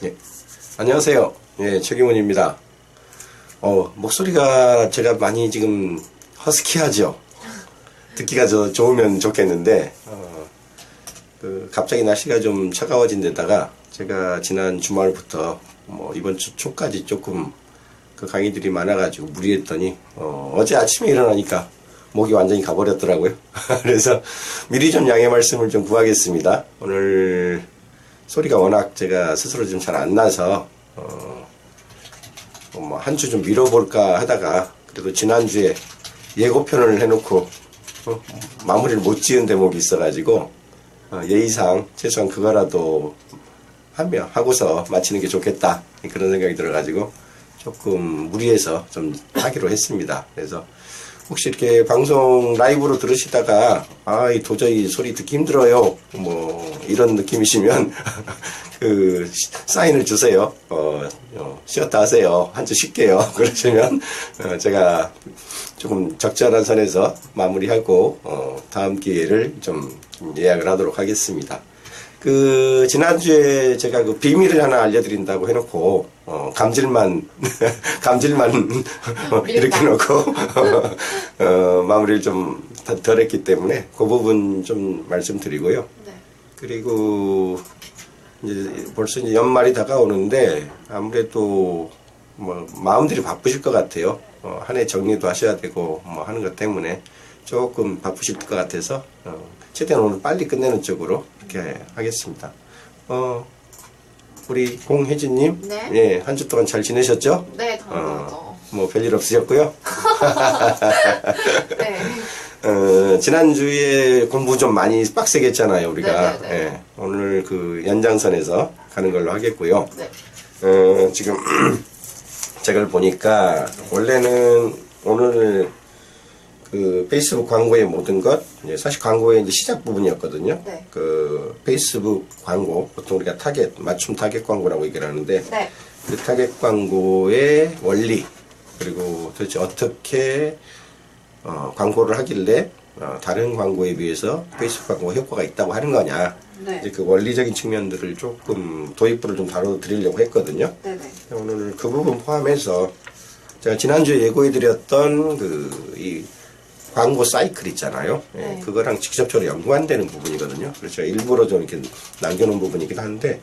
예. 안녕하세요. 예, 최경훈입니다. 목소리가 제가 많이 지금 허스키하죠? 듣기가 좋으면 좋겠는데, 갑자기 날씨가 좀 차가워진 데다가 제가 지난 주말부터 이번 주 초까지 조금 그 강의들이 많아가지고 무리했더니, 어제 아침에 일어나니까 목이 완전히 가버렸더라고요. 그래서 미리 좀 양해 말씀을 좀 구하겠습니다. 오늘 소리가 워낙 제가 스스로 좀 잘 안 나서 한 주 좀 미뤄볼까 하다가 그래도 지난주에 예고편을 해놓고 마무리를 못 지은 대목이 있어가지고 예의상 최소한 그거라도 하고서 마치는 게 좋겠다 그런 생각이 들어가지고 조금 무리해서 좀 하기로 했습니다. 그래서 혹시 이렇게 방송 라이브로 들으시다가 도저히 소리 듣기 힘들어요 이런 느낌이시면 그 사인을 주세요. 쉬었다 하세요. 한 주 쉴게요. 그러시면 제가 조금 적절한 선에서 마무리하고 다음 기회를 좀 예약을 하도록 하겠습니다. 지난주에 제가 그 비밀을 하나 알려드린다고 해놓고, 감질만 이렇게 놓고, 마무리를 좀 덜 했기 때문에, 그 부분 좀 말씀드리고요. 네. 그리고, 벌써 연말이 다가오는데, 아무래도, 마음들이 바쁘실 것 같아요. 한 해 정리도 하셔야 되고, 하는 것 때문에 조금 바쁘실 것 같아서, 최대한 오늘 빨리 끝내는 쪽으로 이렇게 하겠습니다. 우리 공혜진님, 네. 예, 한 주 동안 잘 지내셨죠? 네, 당연하죠. 별일 없으셨고요. 네. 지난주에 공부 좀 많이 빡세게 했잖아요, 우리가. 네네네. 예, 오늘 그 연장선에서 가는 걸로 하겠고요. 네. 지금 제가 보니까 원래는 오늘 그 페이스북 광고의 모든 것, 사실 광고의 이제 시작 부분이었거든요. 네. 그 페이스북 광고, 보통 우리가 맞춤 타겟 광고라고 얘기를 하는데, 네. 그 타겟 광고의 원리, 그리고 도대체 어떻게 광고를 하길래 다른 광고에 비해서 페이스북 광고가 효과가 있다고 하는 거냐. 네. 이제 그 원리적인 측면들을 조금 도입부를 좀 다뤄드리려고 했거든요. 네네. 오늘 그 부분 포함해서 제가 지난주에 예고해드렸던 이 광고 사이클 있잖아요. 네. 예, 그거랑 직접적으로 연관되는 부분이거든요. 그래서 제가 일부러 좀 이렇게 남겨놓은 부분이기도 한데,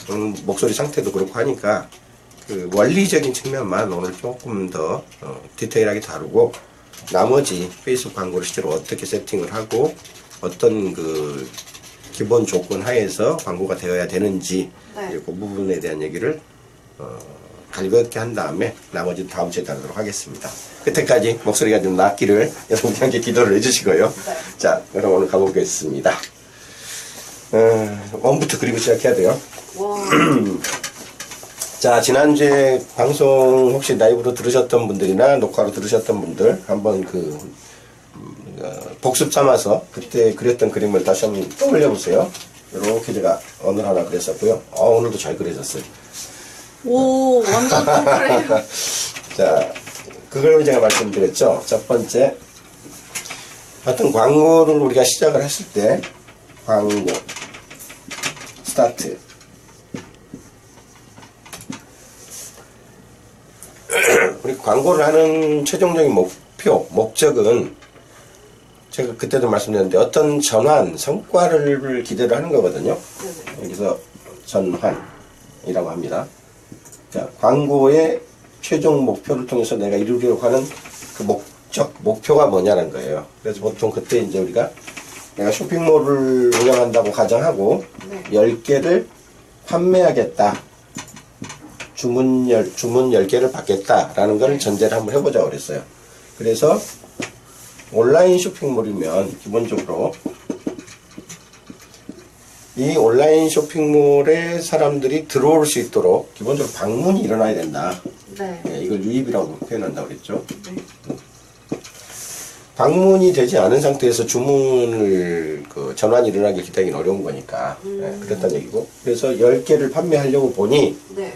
오늘 목소리 상태도 그렇고 하니까, 원리적인 측면만 오늘 조금 더, 디테일하게 다루고, 나머지 페이스북 광고를 실제로 어떻게 세팅을 하고, 어떤 기본 조건 하에서 광고가 되어야 되는지, 네. 그 부분에 대한 얘기를, 가볍게 한 다음에 나머지는 다음 주에 다루도록 하겠습니다. 그때까지 목소리가 좀 낫기를 여러분이 함께 기도를 해주시고요. 네. 자, 그럼 오늘 가보겠습니다. 원부터 그리고 시작해야 돼요. 와. 자, 지난주에 방송 혹시 라이브로 들으셨던 분들이나 녹화로 들으셨던 분들 한번 복습 삼아서 그때 그렸던 그림을 다시 한번 떠올려 보세요. 이렇게 제가 오늘 하나 그렸었고요. 오늘도 잘 그려졌어요. 오, 완전 그래요. 자, 그걸 제가 말씀드렸죠. 첫 번째, 어떤 광고를 우리가 시작을 했을 때, 광고, 스타트. 우리 광고를 하는 최종적인 목적은, 제가 그때도 말씀드렸는데, 어떤 전환, 성과를 기대를 하는 거거든요. 네네. 여기서 전환이라고 합니다. 자, 광고의 최종 목표를 통해서 내가 이루려고 하는 그 목표가 뭐냐는 거예요. 그래서 보통 그때 이제 우리가 내가 쇼핑몰을 운영한다고 가정하고, 네. 10개를 판매하겠다. 주문 10개를 받겠다라는 걸 전제를 한번 해보자고 그랬어요. 그래서 온라인 쇼핑몰이면 기본적으로 이 온라인 쇼핑몰에 사람들이 들어올 수 있도록 기본적으로 방문이 일어나야 된다. 네. 네, 이걸 유입이라고 표현한다고 그랬죠. 네. 방문이 되지 않은 상태에서 주문을 전환이 일어나길 기다리기는 어려운 거니까 그랬다는 얘기고, 그래서 10개를 판매하려고 보니 네.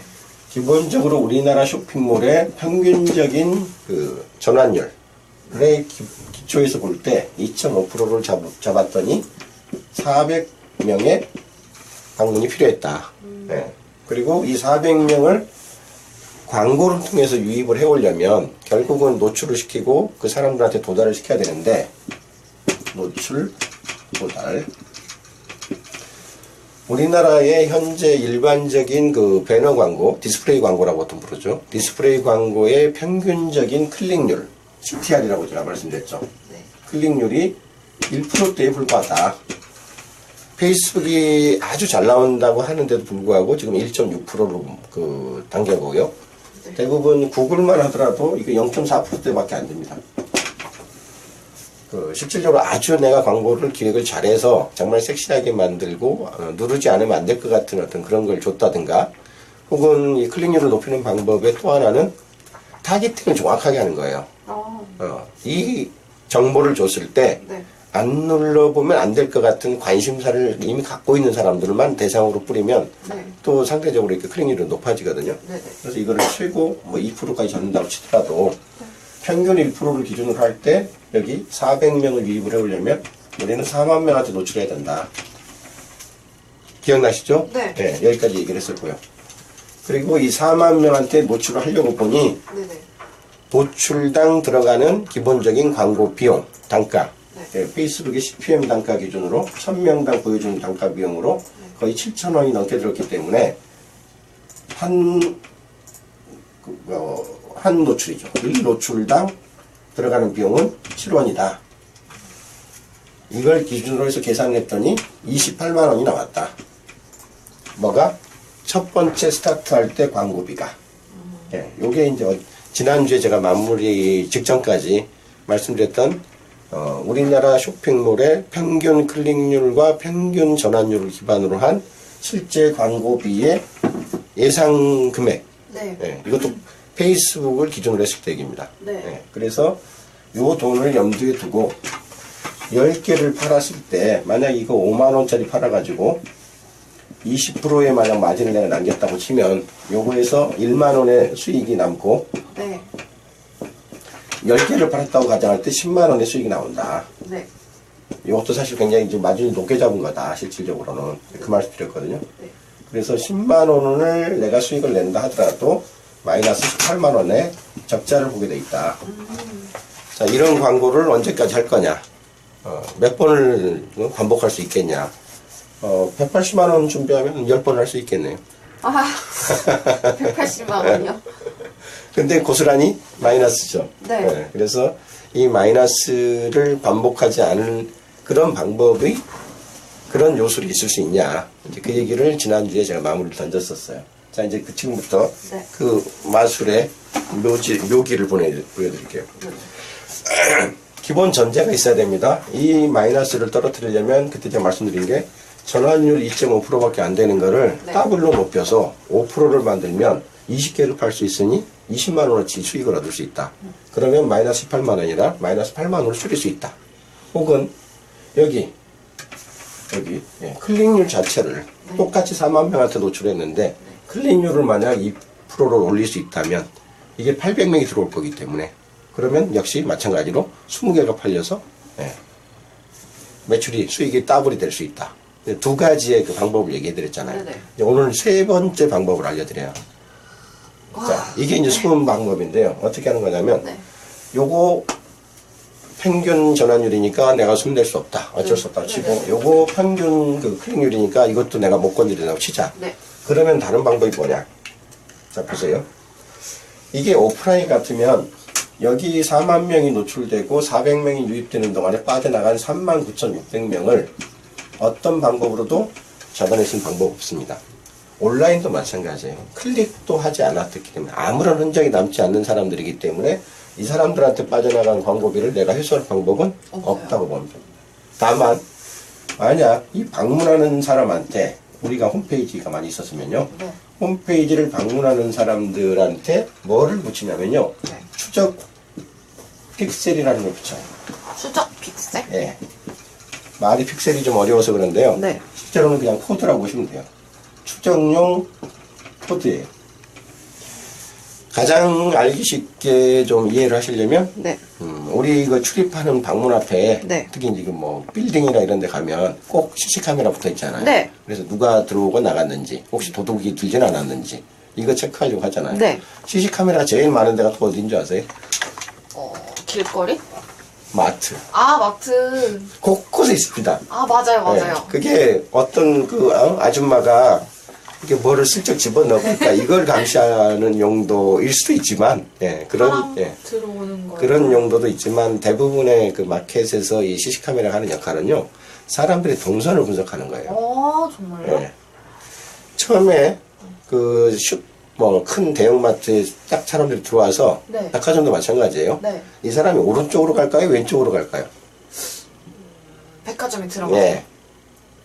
기본적으로 우리나라 쇼핑몰의 평균적인 전환율의 기초에서 볼 때 2.5%를 잡았더니 400명의 방문이 필요했다. 네. 그리고 이 400명을 광고를 통해서 유입을 해오려면 결국은 노출을 시키고 그 사람들한테 도달을 시켜야 되는데, 노출, 도달. 우리나라의 현재 일반적인 그 배너 광고, 디스플레이 광고라고 보통 부르죠. 디스플레이 광고의 평균적인 클릭률, CTR이라고 제가 말씀드렸죠. 네. 클릭률이 1%대에 불과하다. 페이스북이 아주 잘 나온다고 하는데도 불구하고 지금 1.6%로 그 단계고요. 네. 대부분 구글만 하더라도 이게 0.4%대밖에 안 됩니다. 실질적으로 아주 내가 광고를 기획을 잘해서 정말 섹시하게 만들고 누르지 않으면 안 될 것 같은 어떤 그런 걸 줬다든가, 혹은 이 클릭률을 높이는 방법의 또 하나는 타겟팅을 정확하게 하는 거예요. 이 정보를 줬을 때 네. 안 눌러보면 안 될 것 같은 관심사를 이미 갖고 있는 사람들만 대상으로 뿌리면 네. 또 상대적으로 이렇게 클릭률이 높아지거든요. 네네. 그래서 이거를 최고 뭐 2%까지 잡는다고 치더라도 평균 1%를 기준으로 할 때 여기 400명을 유입을 해오려면 우리는 4만 명한테 노출해야 된다. 기억나시죠? 네. 여기까지 얘기를 했었고요. 그리고 이 4만 명한테 노출을 하려고 보니 네네. 노출당 들어가는 기본적인 광고 비용, 단가, 네. 페이스북의 CPM 단가 기준으로 1000명당 보여주는 단가 비용으로 거의 7,000원이 넘게 들었기 때문에 한 노출이죠. 1노출당 들어가는 비용은 7원이다. 이걸 기준으로 해서 계산했더니 28만 원이 나왔다. 뭐가? 첫 번째 스타트할 때 광고비가. 요게 이제 지난주에 제가 마무리 직전까지 말씀드렸던 우리나라 쇼핑몰의 평균 클릭률과 평균 전환율을 기반으로 한 실제 광고비의 예상 금액. 네. 이것도 페이스북을 기준으로 했을 때 얘기입니다. 네. 그래서 요 돈을 염두에 두고 10개를 팔았을 때 만약 이거 5만원짜리 팔아가지고 20%의 만약 마진을 내가 남겼다고 치면 요거에서 1만원의 수익이 남고 네. 10개를 팔았다고 가정할 때 10만원의 수익이 나온다. 네. 이것도 사실 굉장히 이제 마진이 높게 잡은 거다, 실질적으로는. 그 말씀 드렸거든요. 네. 그래서 10만원을 내가 수익을 낸다 하더라도 마이너스 18만원의 적자를 보게 돼 있다. 자, 이런 광고를 언제까지 할 거냐? 몇 번을 반복할 수 있겠냐? 180만원 준비하면 10번을 할 수 있겠네요. 180만 원이요? 근데 고스란히 마이너스죠. 네. 그래서 이 마이너스를 반복하지 않은 그런 방법의 그런 요술이 있을 수 있냐. 이제 그 얘기를 지난주에 제가 마무리를 던졌었어요. 자, 이제 그 지금부터 네. 그 마술의 묘기를 보여드릴게요. 기본 전제가 있어야 됩니다. 이 마이너스를 떨어뜨리려면 그때 제가 말씀드린 게 전환율 2.5%밖에 안 되는 거를 네. 더블로 높여서 5%를 만들면 20개를 팔 수 있으니 20만 원어치 수익을 얻을 수 있다. 그러면 마이너스 18만 원이라 마이너스 8만 원을 줄일 수 있다. 혹은 여기 클릭률 자체를 똑같이 4만 명한테 노출했는데 클릭률을 만약 2%를 올릴 수 있다면 이게 800명이 들어올 거기 때문에 그러면 역시 마찬가지로 20개가 팔려서 매출이 수익이 더블이 될 수 있다. 두 가지의 그 방법을 얘기해 드렸잖아요. 네네. 오늘 세 번째 방법을 알려드려요. 자, 이게 이제 숨은 방법인데요. 어떻게 하는 거냐면 네. 요거 평균 전환율이니까 내가 숨낼 수 없다. 어쩔 수 없다 치고 네네. 요거 평균 그 클릭률이니까 이것도 내가 못 건드린다고 치자. 네. 그러면 다른 방법이 뭐냐? 자, 보세요. 이게 오프라인 같으면 여기 4만 명이 노출되고 400명이 유입되는 동안에 빠져나간 39,600명을 어떤 방법으로도 잡아내실 방법 없습니다. 온라인도 마찬가지예요. 클릭도 하지 않았기 때문에 아무런 흔적이 남지 않는 사람들이기 때문에 이 사람들한테 빠져나간 광고비를 내가 회수할 방법은 없다고 봅니다. 다만 만약 이 방문하는 사람한테 우리가 홈페이지가 많이 있었으면요. 네. 홈페이지를 방문하는 사람들한테 뭐를 붙이냐면요. 네. 추적 픽셀이라는 걸 붙여요. 추적 픽셀? 예. 말이 픽셀이 좀 어려워서 그런데요. 네. 실제로는 그냥 코드라고 보시면 돼요. 추정용 코드예요. 가장 알기 쉽게 좀 이해를 하시려면 네. 우리 이거 출입하는 방문 앞에 네. 특히 지금 뭐 빌딩이나 이런 데 가면 꼭 CC 카메라 붙어 있잖아요. 네. 그래서 누가 들어오고 나갔는지, 혹시 도둑이 들진 않았는지 이거 체크하려고 하잖아요. 네. CC 카메라가 제일 많은 데가 또 어딘지 아세요? 길거리? 마트. 아, 마트. 곳곳에 있습니다. 아, 맞아요, 맞아요. 네. 그게 어떤 그 아줌마가 이게 뭐를 슬쩍 집어넣으니까 이걸 감시하는 용도일 수도 있지만, 예, 사람 예, 들어오는 거. 그런 용도도 있지만 대부분의 그 마켓에서 이 CC 카메라가 하는 역할은요, 사람들의 동선을 분석하는 거예요. 정말요? 예. 처음에 그 뭐 큰 대형마트에 딱 사람들이 들어와서 네. 백화점도 마찬가지예요. 네. 이 사람이 오른쪽으로 갈까요? 왼쪽으로 갈까요? 백화점에 들어가요. 예.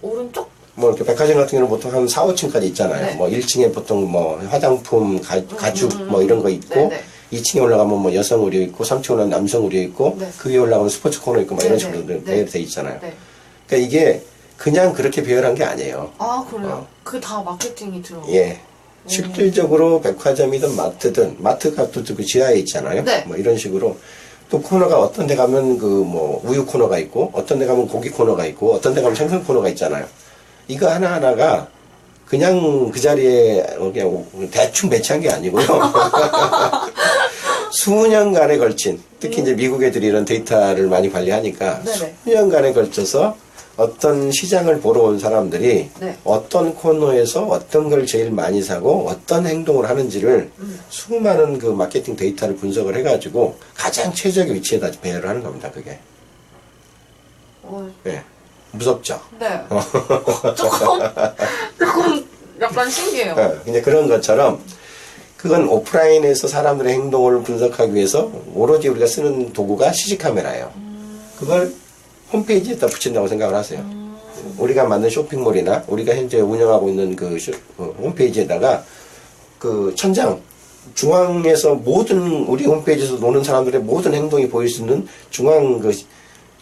오른쪽? 뭐 이렇게 백화점 같은 경우는 보통 한 4, 5층까지 있잖아요. 네. 뭐 1층에 보통 뭐 화장품, 가죽 뭐 이런 거 있고, 네, 네. 2층에 올라가면 뭐 여성 의류 있고, 3층에 올라가면 남성 의류 있고, 네. 그 위에 올라가면 스포츠 코너 있고, 막 네, 이런 네. 식으로 네. 배열돼 있잖아요. 네. 그러니까 이게 그냥 그렇게 배열한 게 아니에요. 아, 그래요? 그 다 마케팅이 들어가요? 예. 실질적으로 백화점이든 마트든, 마트 값도 그 지하에 있잖아요. 네. 뭐 이런 식으로. 또 코너가 어떤 데 가면 그 뭐 우유 코너가 있고, 어떤 데 가면 고기 코너가 있고, 어떤 데 가면 생선 코너가 있잖아요. 이거 하나하나가 그냥 그 자리에 그냥 대충 배치한 게 아니고요. 수년간에 걸친, 특히 이제 미국 애들이 이런 데이터를 많이 관리하니까 네네. 수년간에 걸쳐서 어떤 시장을 보러 온 사람들이 네. 어떤 코너에서 어떤 걸 제일 많이 사고 어떤 행동을 하는지를 수많은 그 마케팅 데이터를 분석을 해가지고 가장 최적의 위치에다 배열을 하는 겁니다. 그게. 예. 무섭죠? 네. 조금 약간 신기해요. 근데 그런 것처럼 그건 오프라인에서 사람들의 행동을 분석하기 위해서 오로지 우리가 쓰는 도구가 CC카메라예요. 그걸 홈페이지에다 붙인다고 생각을 하세요. 우리가 만든 쇼핑몰이나 우리가 현재 운영하고 있는 그 홈페이지에다가 그 천장 중앙에서 모든 우리 홈페이지에서 노는 사람들의 모든 행동이 보일 수 있는 중앙 그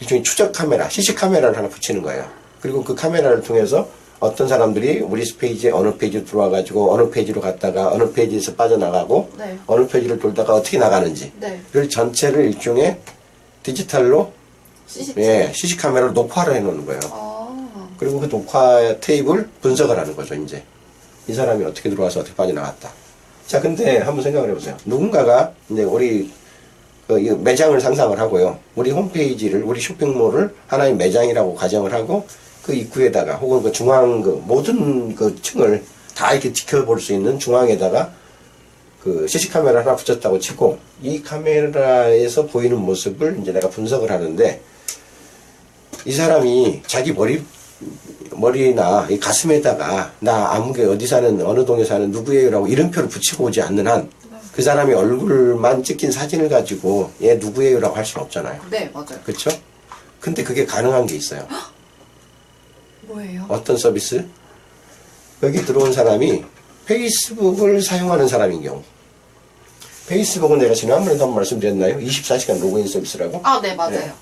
일종의 추적 카메라, CC 카메라를 하나 붙이는 거예요. 그리고 그 카메라를 통해서 어떤 사람들이 우리 페이지에 어느 페이지로 들어와가지고 어느 페이지로 갔다가 어느 페이지에서 빠져나가고 네. 어느 페이지를 돌다가 어떻게 나가는지 네. 를 전체를 일종의 디지털로 CCTV. 예, CC 카메라로 녹화를 해놓는 거예요. 아, 그리고 그 녹화 테이프를 분석을 하는 거죠, 이제. 이 사람이 어떻게 들어와서 어떻게 빠져나갔다. 자, 근데 한번 생각을 해보세요. 누군가가 이제 우리 이 매장을 상상을 하고요. 우리 홈페이지를, 우리 쇼핑몰을 하나의 매장이라고 가정을 하고 그 입구에다가 혹은 그 중앙 그 모든 그 층을 다 이렇게 지켜볼 수 있는 중앙에다가 그 CC 카메라 하나 붙였다고 치고 이 카메라에서 보이는 모습을 이제 내가 분석을 하는데 이 사람이 자기 머리나 이 가슴에다가 나 아무개 어디 사는 어느 동에 사는 누구예요라고 이름표를 붙이고 오지 않는 한 그 사람이 얼굴만 찍힌 사진을 가지고 얘 누구예요라고 할 수는 없잖아요. 네, 맞아요. 그렇죠? 근데 그게 가능한 게 있어요. 뭐예요? 어떤 서비스? 여기 들어온 사람이 페이스북을 사용하는 사람인 경우. 페이스북은 내가 지난번에도 한번 말씀드렸나요? 24시간 로그인 서비스라고? 아, 네, 맞아요. 네.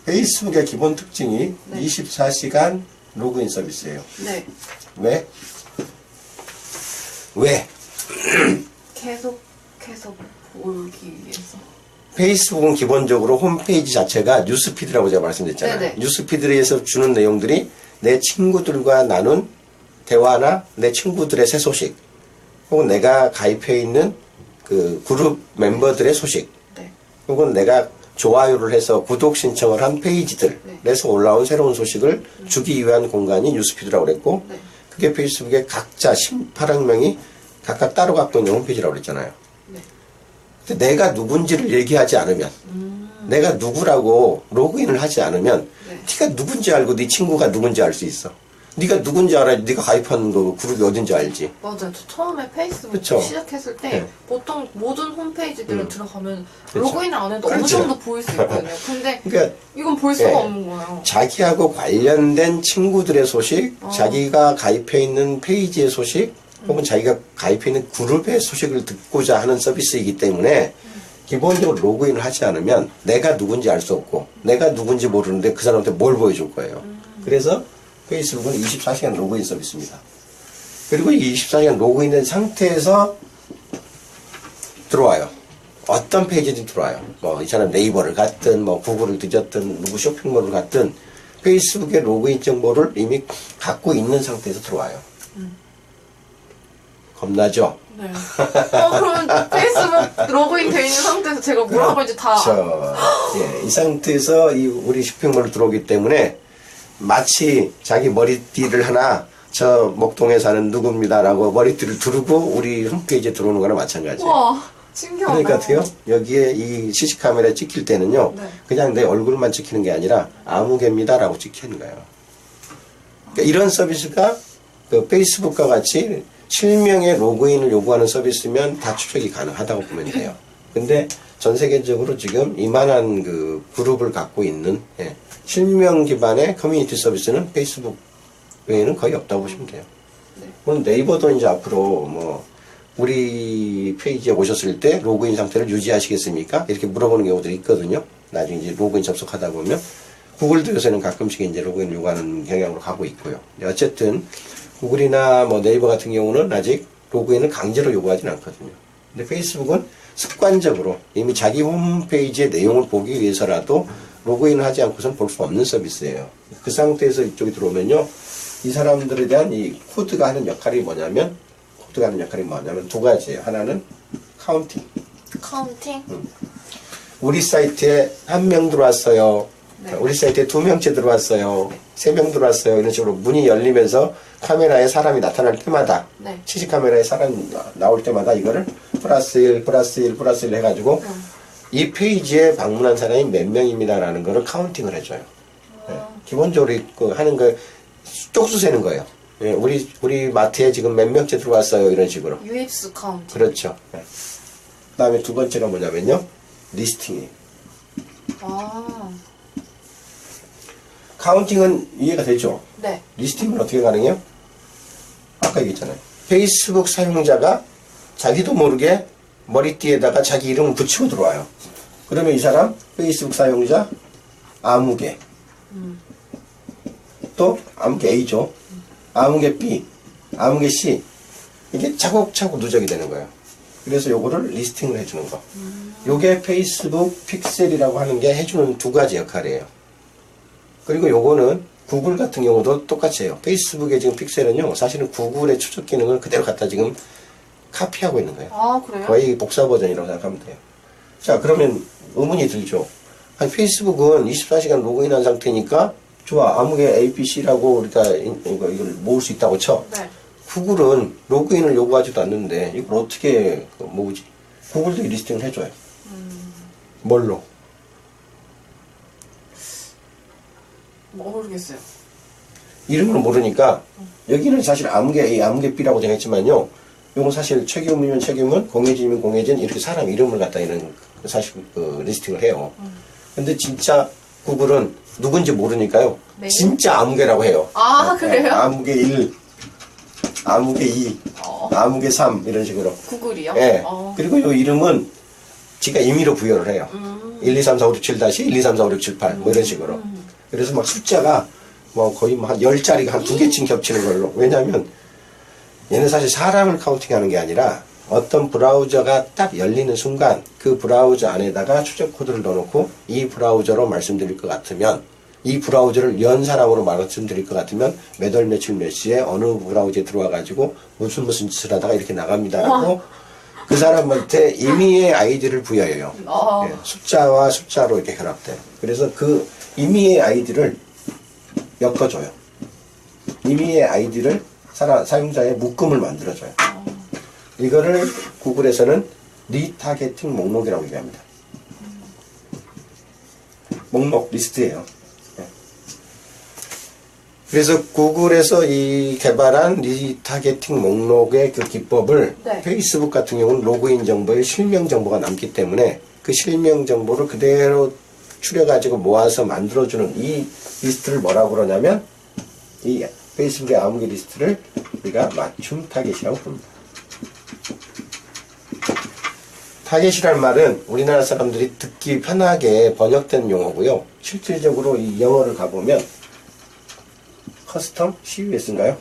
페이스북의 기본 특징이 네. 24시간 로그인 서비스예요. 네. 왜? 왜? 계속 보기 위해서. 페이스북은 기본적으로 홈페이지 자체가 뉴스피드라고 제가 말씀드렸잖아요. 네네. 뉴스피드에서 주는 내용들이 내 친구들과 나눈 대화나 내 친구들의 새 소식 혹은 내가 가입해 있는 그 그룹 멤버들의 소식 네. 혹은 내가 좋아요를 해서 구독 신청을 한 페이지들에서 올라온 새로운 소식을 주기 위한 공간이 뉴스피드라고 그랬고 네. 그게 페이스북의 각자 18억 명이 각각 따로 갖고 있는 홈페이지라고 그랬잖아요. 네. 근데 내가 누군지를 얘기하지 않으면 내가 누구라고 로그인을 하지 않으면 네. 네가 누군지 알고 네 친구가 누군지 알 수 있어. 네가 누군지 알아야지 네가 가입한 그 그룹이 어딘지 알지. 맞아요. 저 처음에 페이스북 그쵸? 시작했을 때 네. 보통 모든 홈페이지들을 들어가면 그쵸? 로그인을 안 해도 어느 그렇죠. 정도 보일 수 있거든요. 근데 그러니까 이건 볼 수가 네. 없는 거예요. 자기하고 관련된 친구들의 소식, 자기가 가입해 있는 페이지의 소식, 혹은 자기가 가입해 있는 그룹의 소식을 듣고자 하는 서비스이기 때문에 기본적으로 로그인을 하지 않으면 내가 누군지 알 수 없고 내가 누군지 모르는데 그 사람한테 뭘 보여줄 거예요. 그래서 페이스북은 24시간 로그인 서비스입니다. 그리고 이 24시간 로그인된 상태에서 들어와요. 어떤 페이지든 들어와요. 뭐 이 사람 네이버를 갔든 뭐 구글을 뒤졌든 누구 쇼핑몰을 갔든 페이스북의 로그인 정보를 이미 갖고 있는 상태에서 들어와요. 겁나죠? 네. 그러면 페이스북 로그인 돼 있는 상태에서 제가 뭐라고 이제 다. 예, 이 상태에서 우리 쇼핑몰을 들어오기 때문에 마치 자기 머리띠를 하나 저 목동에 사는 누구입니다라고 머리띠를 두르고 우리 홈페이지에 들어오는 거나 마찬가지예요. 와, 신기하다. 그러니까 어때요? 여기에 이 CC카메라에 찍힐 때는요, 네. 그냥 내 얼굴만 찍히는 게 아니라 아무개입니다라고 찍히는 거예요. 그러니까 이런 서비스가 그 페이스북과 같이 실명의 로그인을 요구하는 서비스면 다 추적이 가능하다고 보면 돼요. 근데 전 세계적으로 지금 이만한 그 그룹을 갖고 있는 예, 실명 기반의 커뮤니티 서비스는 페이스북 외에는 거의 없다고 보시면 돼요. 물론 네이버도 이제 앞으로 뭐 우리 페이지에 오셨을 때 로그인 상태를 유지하시겠습니까? 이렇게 물어보는 경우들이 있거든요. 나중에 이제 로그인 접속하다 보면 구글도 요새는 가끔씩 이제 로그인 요구하는 경향으로 가고 있고요. 어쨌든 구글이나 뭐 네이버 같은 경우는 아직 로그인을 강제로 요구하진 않거든요. 근데 페이스북은 습관적으로 이미 자기 홈페이지의 내용을 보기 위해서라도 로그인을 하지 않고선 볼 수 없는 서비스예요. 그 상태에서 이쪽에 들어오면요. 이 사람들에 대한 이 코드가 하는 역할이 뭐냐면 두 가지예요. 하나는 카운팅. 카운팅? 우리 사이트에 1명 들어왔어요. 네. 우리 사이트에 2명째 들어왔어요. 3명 들어왔어요. 이런 식으로 문이 열리면서 카메라에 사람이 나타날 때마다 네. CC카메라에 사람이 나올 때마다 이거를 플러스 1, 플러스 1, 플러스 1 해가지고 이 페이지에 방문한 사람이 몇 명입니다라는 거를 카운팅을 해줘요. 네. 기본적으로 하는 거 쪽수 세는 거예요. 예, 우리 마트에 지금 몇 명째 들어왔어요. 이런 식으로. 유입수 카운팅. 그렇죠. 네. 그 다음에 두 번째가 뭐냐면요. 리스팅이에요. 아, 카운팅은 이해가 되죠? 네. 리스팅은 어떻게 가능해요? 아까 얘기했잖아요. 페이스북 사용자가 자기도 모르게 머리띠에다가 자기 이름을 붙이고 들어와요. 그러면 이 사람 페이스북 사용자 아무개 또 아무개 A죠. 아무개 B, 아무개 C 이게 차곡차곡 누적이 되는 거예요. 그래서 요거를 리스팅을 해주는 거. 요게 페이스북 픽셀이라고 하는 게 해주는 두 가지 역할이에요. 그리고 요거는 구글 같은 경우도 똑같이 해요. 페이스북의 지금 픽셀은요, 사실은 구글의 추적 기능을 그대로 갖다 지금 카피하고 있는 거예요. 아, 그래요? 거의 복사 버전이라고 생각하면 돼요. 자, 그러면 의문이 들죠. 아니, 페이스북은 24시간 로그인한 상태니까 좋아, 아무개 APC라고 우리가 이걸 모을 수 있다고 쳐. 네. 구글은 로그인을 요구하지도 않는데 이걸 어떻게 모으지? 구글도 리스팅을 해줘요. 뭘로? 모르겠어요. 이름을 모르니까 여기는 사실 아무개 A, 아무개 B라고 정했지만요. 이건 사실 책임이면 책임은, 공예진이면 공예진 이렇게 사람 이름을 갖다 이런 사실 그 리스팅을 해요. 근데 진짜 구글은 누군지 모르니까요. 네. 진짜 아무개라고 해요. 아, 그래요? 아무개 1, 아무개 2, 아무개 3 이런 식으로. 구글이요? 예. 그리고 이 이름은 지가 임의로 부여를 해요. 1, 2, 3, 4, 5, 6, 7 다시 1, 2, 3, 4, 5, 6, 7, 8 뭐 이런 식으로. 그래서 막 숫자가 뭐 거의 뭐 한 10자리가 한 2개쯤 겹치는 걸로. 왜냐면 얘는 사실 사람을 카운팅하는 게 아니라 어떤 브라우저가 딱 열리는 순간 그 브라우저 안에다가 추적 코드를 넣어놓고 이 브라우저로 말씀드릴 것 같으면 이 브라우저를 연 사람으로 말씀드릴 것 같으면 몇 월 며칠 몇 시에 어느 브라우저에 들어와가지고 무슨 짓을 하다가 이렇게 나갑니다라고 그 사람한테 임의의 아이디를 부여해요. 예, 숫자와 숫자로 이렇게 결합돼요. 그래서 그 임의의 아이디를 엮어줘요. 임의의 아이디를 사용자의 묶음을 만들어줘요. 이거를 구글에서는 리타겟팅 목록이라고 얘기합니다. 목록, 리스트예요. 그래서 구글에서 이 개발한 리타겟팅 목록의 그 기법을 네. 페이스북 같은 경우는 로그인 정보에 실명 정보가 남기 때문에 그 실명 정보를 그대로 추려가지고 모아서 만들어주는 이 리스트를 뭐라고 그러냐면 이 페이스북의 아무개 리스트를 우리가 맞춤 타겟이라고 부릅니다. 타겟이란 말은 우리나라 사람들이 듣기 편하게 번역된 용어고요. 실질적으로 이 영어를 가보면 커스텀 CUS인가요?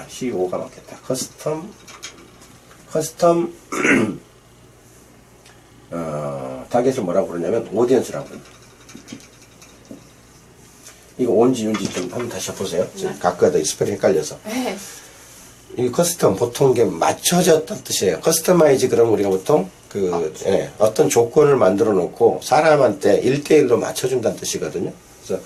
CO가 맞겠다. 커스텀 타겟을 뭐라고 그러냐면 오디언스라고 그래요. 이거 온지 윤지 좀 한번 다시 해보세요. 지금 각각의 스펠이 헷갈려서. 네. 이 커스텀 보통 이게 맞춰졌다는 뜻이에요. 커스터마이즈 그러면 우리가 보통 어떤 조건을 만들어 놓고 사람한테 1대1로 맞춰준다는 뜻이거든요. 그래서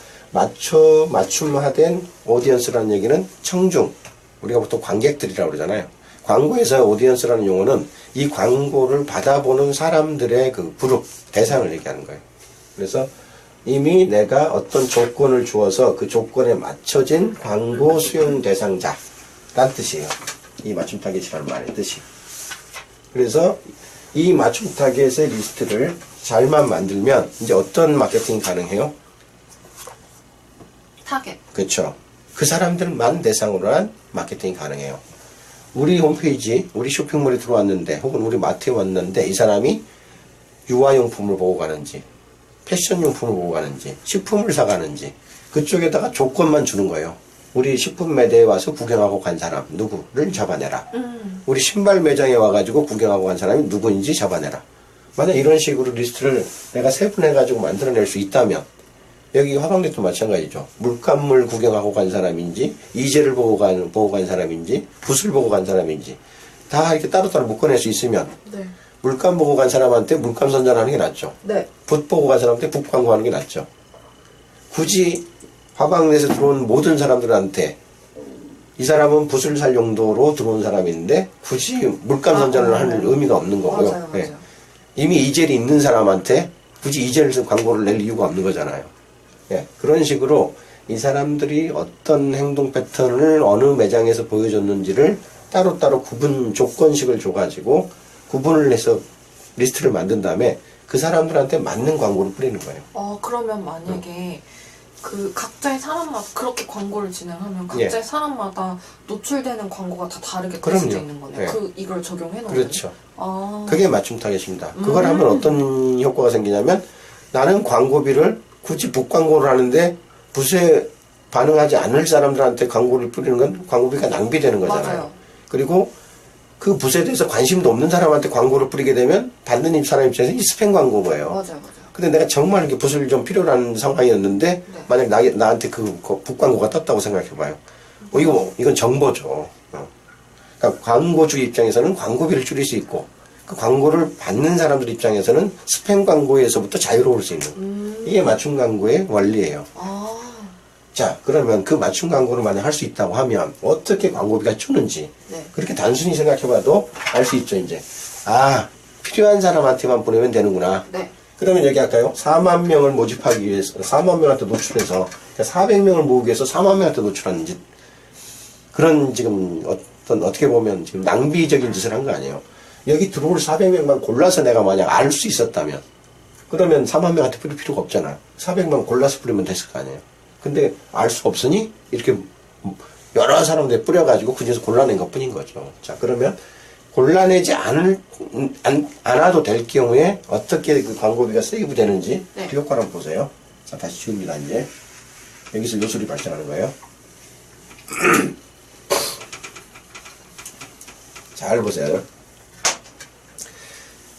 맞춤화된 오디언스라는 얘기는 청중, 우리가 보통 관객들이라고 그러잖아요. 광고에서 오디언스라는 용어는 이 광고를 받아보는 사람들의 그 그룹, 대상을 얘기하는 거예요. 그래서 이미 내가 어떤 조건을 주어서 그 조건에 맞춰진 광고 수용 대상자 란 뜻이에요. 이 맞춤 타겟이라는 말의 뜻이. 그래서 이 맞춤 타겟의 리스트를 잘만 만들면 이제 어떤 마케팅이 가능해요? 타겟. 그렇죠. 그 사람들만 대상으로 한 마케팅이 가능해요. 우리 홈페이지, 우리 쇼핑몰에 들어왔는데 혹은 우리 마트에 왔는데 이 사람이 유아용품을 보고 가는지 패션용품을 보고 가는지 식품을 사가는지 그쪽에다가 조건만 주는 거예요. 우리 식품 매대에 와서 구경하고 간 사람 누구를 잡아내라. 우리 신발 매장에 와가지고 구경하고 간 사람이 누구인지 잡아내라. 만약 이런 식으로 리스트를 내가 세분해가지고 만들어낼 수 있다면 여기 화방대도 마찬가지죠. 물감물 구경하고 간 사람인지 이재를 보고 간 사람인지 붓을 보고 간 사람인지 다 이렇게 따로따로 묶어낼 수 있으면 네. 물감 보고 간 사람한테 물감 선전하는 게 낫죠. 네. 붓 보고 간 사람한테 붓 광고하는 게 낫죠. 굳이 화방에서 들어온 모든 사람들한테 이 사람은 붓을 살 용도로 들어온 사람인데 굳이 물감 선전을 할 의미가 없는 거고요. 맞아요. 네. 이미 이젤이 있는 사람한테 굳이 이젤 광고를 낼 이유가 없는 거잖아요. 네. 그런 식으로 이 사람들이 어떤 행동 패턴을 어느 매장에서 보여줬는지를 따로따로 구분 조건식을 줘가지고 구분을 해서 리스트를 만든 다음에 그 사람들한테 맞는 광고를 뿌리는 거예요. 그러면 만약에 그 각자의 사람마다 그렇게 광고를 진행하면 각자의 사람마다 노출되는 광고가 다 다르게 될 수도 있는 거네요. 네. 이걸 적용해 놓으면. 그렇죠. 그게 맞춤 타겟입니다. 그걸 하면 어떤 효과가 생기냐면 나는 광고비를 굳이 붓 광고를 하는데 붓에 반응하지 않을 사람들한테 광고를 뿌리는 건 광고비가 낭비되는 거잖아요. 맞아요. 그리고 그 붓에 대해서 관심도 없는 사람한테 광고를 뿌리게 되면 받는 사람 입장에서 이 스팸 광고인 거예요. 맞아요. 근데 내가 정말 이렇게 붓을 좀 필요로 하는 상황이었는데 만약 나한테 그 붓 광고가 떴다고 생각해봐요. 이건 정보죠. 그러니까 광고주 입장에서는 광고비를 줄일 수 있고 그 광고를 받는 사람들 입장에서는 스팸 광고에서부터 자유로울 수 있는 이게 맞춤 광고의 원리예요. 자, 그러면 그 맞춤 광고를 만약 할 수 있다고 하면 어떻게 광고비가 주는지 그렇게 단순히 생각해봐도 알 수 있죠. 이제 필요한 사람한테만 보내면 되는구나. 네. 그러면 여기 할까요? 4만 명을 모집하기 위해서 4만 명한테 노출해서 400명을 모으기 위해서 4만 명한테 노출하는 짓 그런 지금 어떻게 보면 지금 낭비적인 짓을 한 거 아니에요. 여기 들어올 400명만 골라서 내가 만약 알 수 있었다면 그러면 4만 명한테 뿌릴 필요가 없잖아요. 400명 골라서 뿌리면 됐을 거 아니에요. 근데 알 수 없으니 이렇게 여러 사람들 뿌려가지고 그 중에서 골라낸 것 뿐인 거죠. 자, 그러면 골라내지 않아도 될 경우에 어떻게 그 광고비가 세이브 되는지 그 효과를 한번 보세요. 자, 다시 지웁니다. 이제 여기서 요술이 발생하는 거예요. 잘 보세요.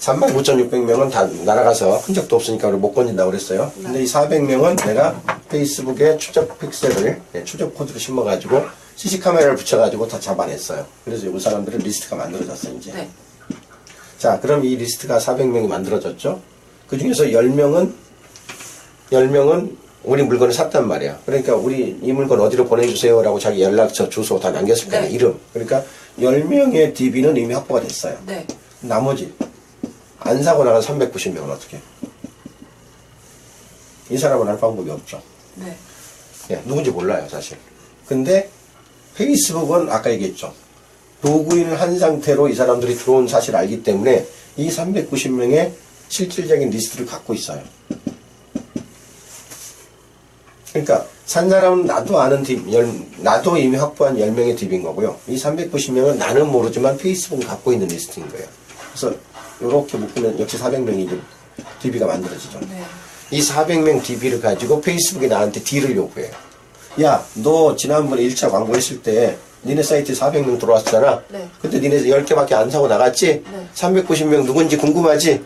39,600명은 다 날아가서 흔적도 없으니까 우리 못 건진다고 그랬어요. 근데 이 400명은 내가 페이스북에 추적 픽셀을, 추적 코드를 심어가지고 CC카메라를 붙여가지고 다 잡아냈어요. 그래서 이 사람들은 리스트가 만들어졌어요, 이제. 네. 자, 그럼 이 리스트가 400명이 만들어졌죠? 그 중에서 10명은 우리 물건을 샀단 말이야. 그러니까 우리 이 물건 어디로 보내주세요 라고 자기 연락처, 주소 다 남겼을 거야, 이름. 그러니까 10명의 DB는 이미 확보가 됐어요. 네. 나머지 안 사고 나간 390명은 어떻게? 이 사람은 할 방법이 없죠. 네. 누군지 몰라요, 사실. 근데 페이스북은 아까 얘기했죠. 로그인을 한 상태로 이 사람들이 들어온 사실을 알기 때문에 이 390명의 실질적인 리스트를 갖고 있어요. 그러니까 산 사람은 나도 아는 나도 이미 확보한 10명의 DB인 거고요. 이 390명은 나는 모르지만 페이스북은 갖고 있는 리스트인 거예요. 그래서 이렇게 묶으면 역시 400명이 DB가 만들어지죠. 네. 이 400명 DB를 가지고 페이스북이 나한테 D를 요구해요. 야, 너 지난번에 1차 광고했을 때 니네 사이트에 400명 들어왔잖아. 네. 근데 니네 10개밖에 안 사고 나갔지? 네. 390명 누군지 궁금하지?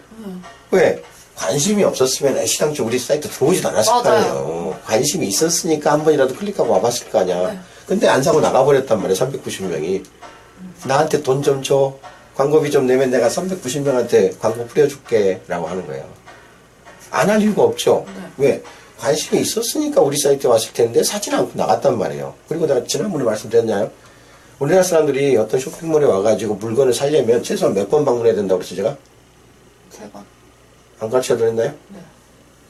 왜? 관심이 없었으면 애시당초 우리 사이트 들어오지도 않았을 거 맞아요. 아니에요. 관심이 있었으니까 한 번이라도 클릭하고 와봤을 거 아니야. 네. 근데 안 사고 나가버렸단 말이야, 390명이. 나한테 돈 좀 줘. 광고비 좀 내면 내가 390명한테 광고 뿌려줄게. 라고 하는 거예요. 안 할 이유가 없죠. 네. 왜? 관심이 있었으니까 우리 사이트에 왔을 텐데 사진 않고 나갔단 말이에요. 그리고 내가 지난번에 말씀드렸나요? 우리나라 사람들이 어떤 쇼핑몰에 와가지고 물건을 사려면 최소한 몇 번 방문해야 된다고 그랬죠, 제가? 3번. 안 가르쳐 드렸나요? 네.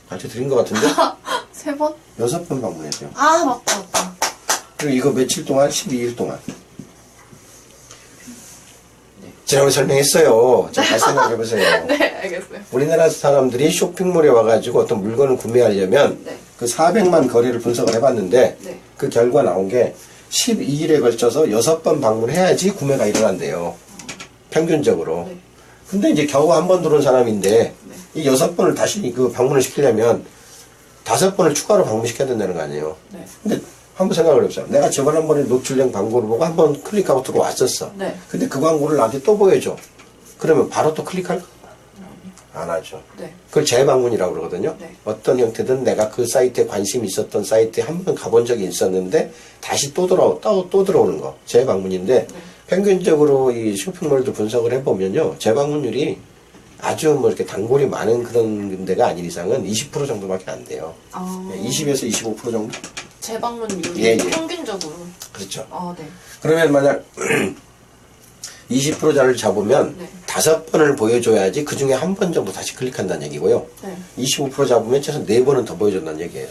가르쳐 드린 것 같은데? 3번? 6번 방문해야 돼요. 아, 맞다. 그리고 이거 며칠 동안? 12일 동안. 지난번에 설명했어요. 잘 생각해보세요. 네, 알겠어요. 우리나라 사람들이 쇼핑몰에 와가지고 어떤 물건을 구매하려면 네. 그 400만 거래를 분석을 해봤는데 네. 그 결과 나온 게 12일에 걸쳐서 6번 방문해야지 구매가 일어난대요. 평균적으로. 네. 근데 이제 겨우 한 번 들어온 사람인데 네. 이 6번을 다시 그 방문을 시키려면 5번을 추가로 방문시켜야 된다는 거 아니에요. 네. 근데 한번 생각을 해보세요. 내가 저번 한 번에 노출된 광고를 보고 한 번 클릭하고 들어왔었어. 네. 근데 그 광고를 나한테 또 보여줘. 그러면 바로 또 클릭할까? 안 하죠. 네. 그걸 재방문이라고 그러거든요. 네. 어떤 형태든 내가 그 사이트에 관심이 있었던 사이트에 한 번 가본 적이 있었는데 다시 또 들어오는 거. 재방문인데 평균적으로 이 쇼핑몰도 분석을 해보면요. 재방문율이 아주 뭐 이렇게 단골이 많은 그런 데가 아닌 이상은 20% 정도밖에 안 돼요. 아, 20에서 25% 정도? 재방문율이 예. 평균적으로. 그렇죠. 아, 네. 그러면 만약 20%짜리를 잡으면 네. 5번을 보여줘야지 그 중에 한 번 정도 다시 클릭한다는 얘기고요. 네. 25% 잡으면 최소 4번은 더 보여준다는 얘기예요.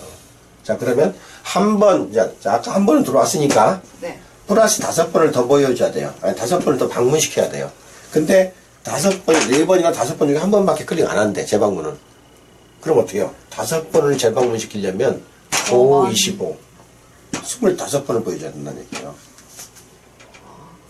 자, 그러면 한 번, 자, 아까 한 번은 들어왔으니까 네. 플러스 5번을 더 보여줘야 돼요. 아니, 5번을 더 방문시켜야 돼요. 근데 4번이나 5번 중에 한 번밖에 클릭 안 한대, 재방문은. 그럼 어떻게 해요? 5번을 재방문시키려면 5, 많이. 25, 25번을 보여줘야 된다는 얘기예요.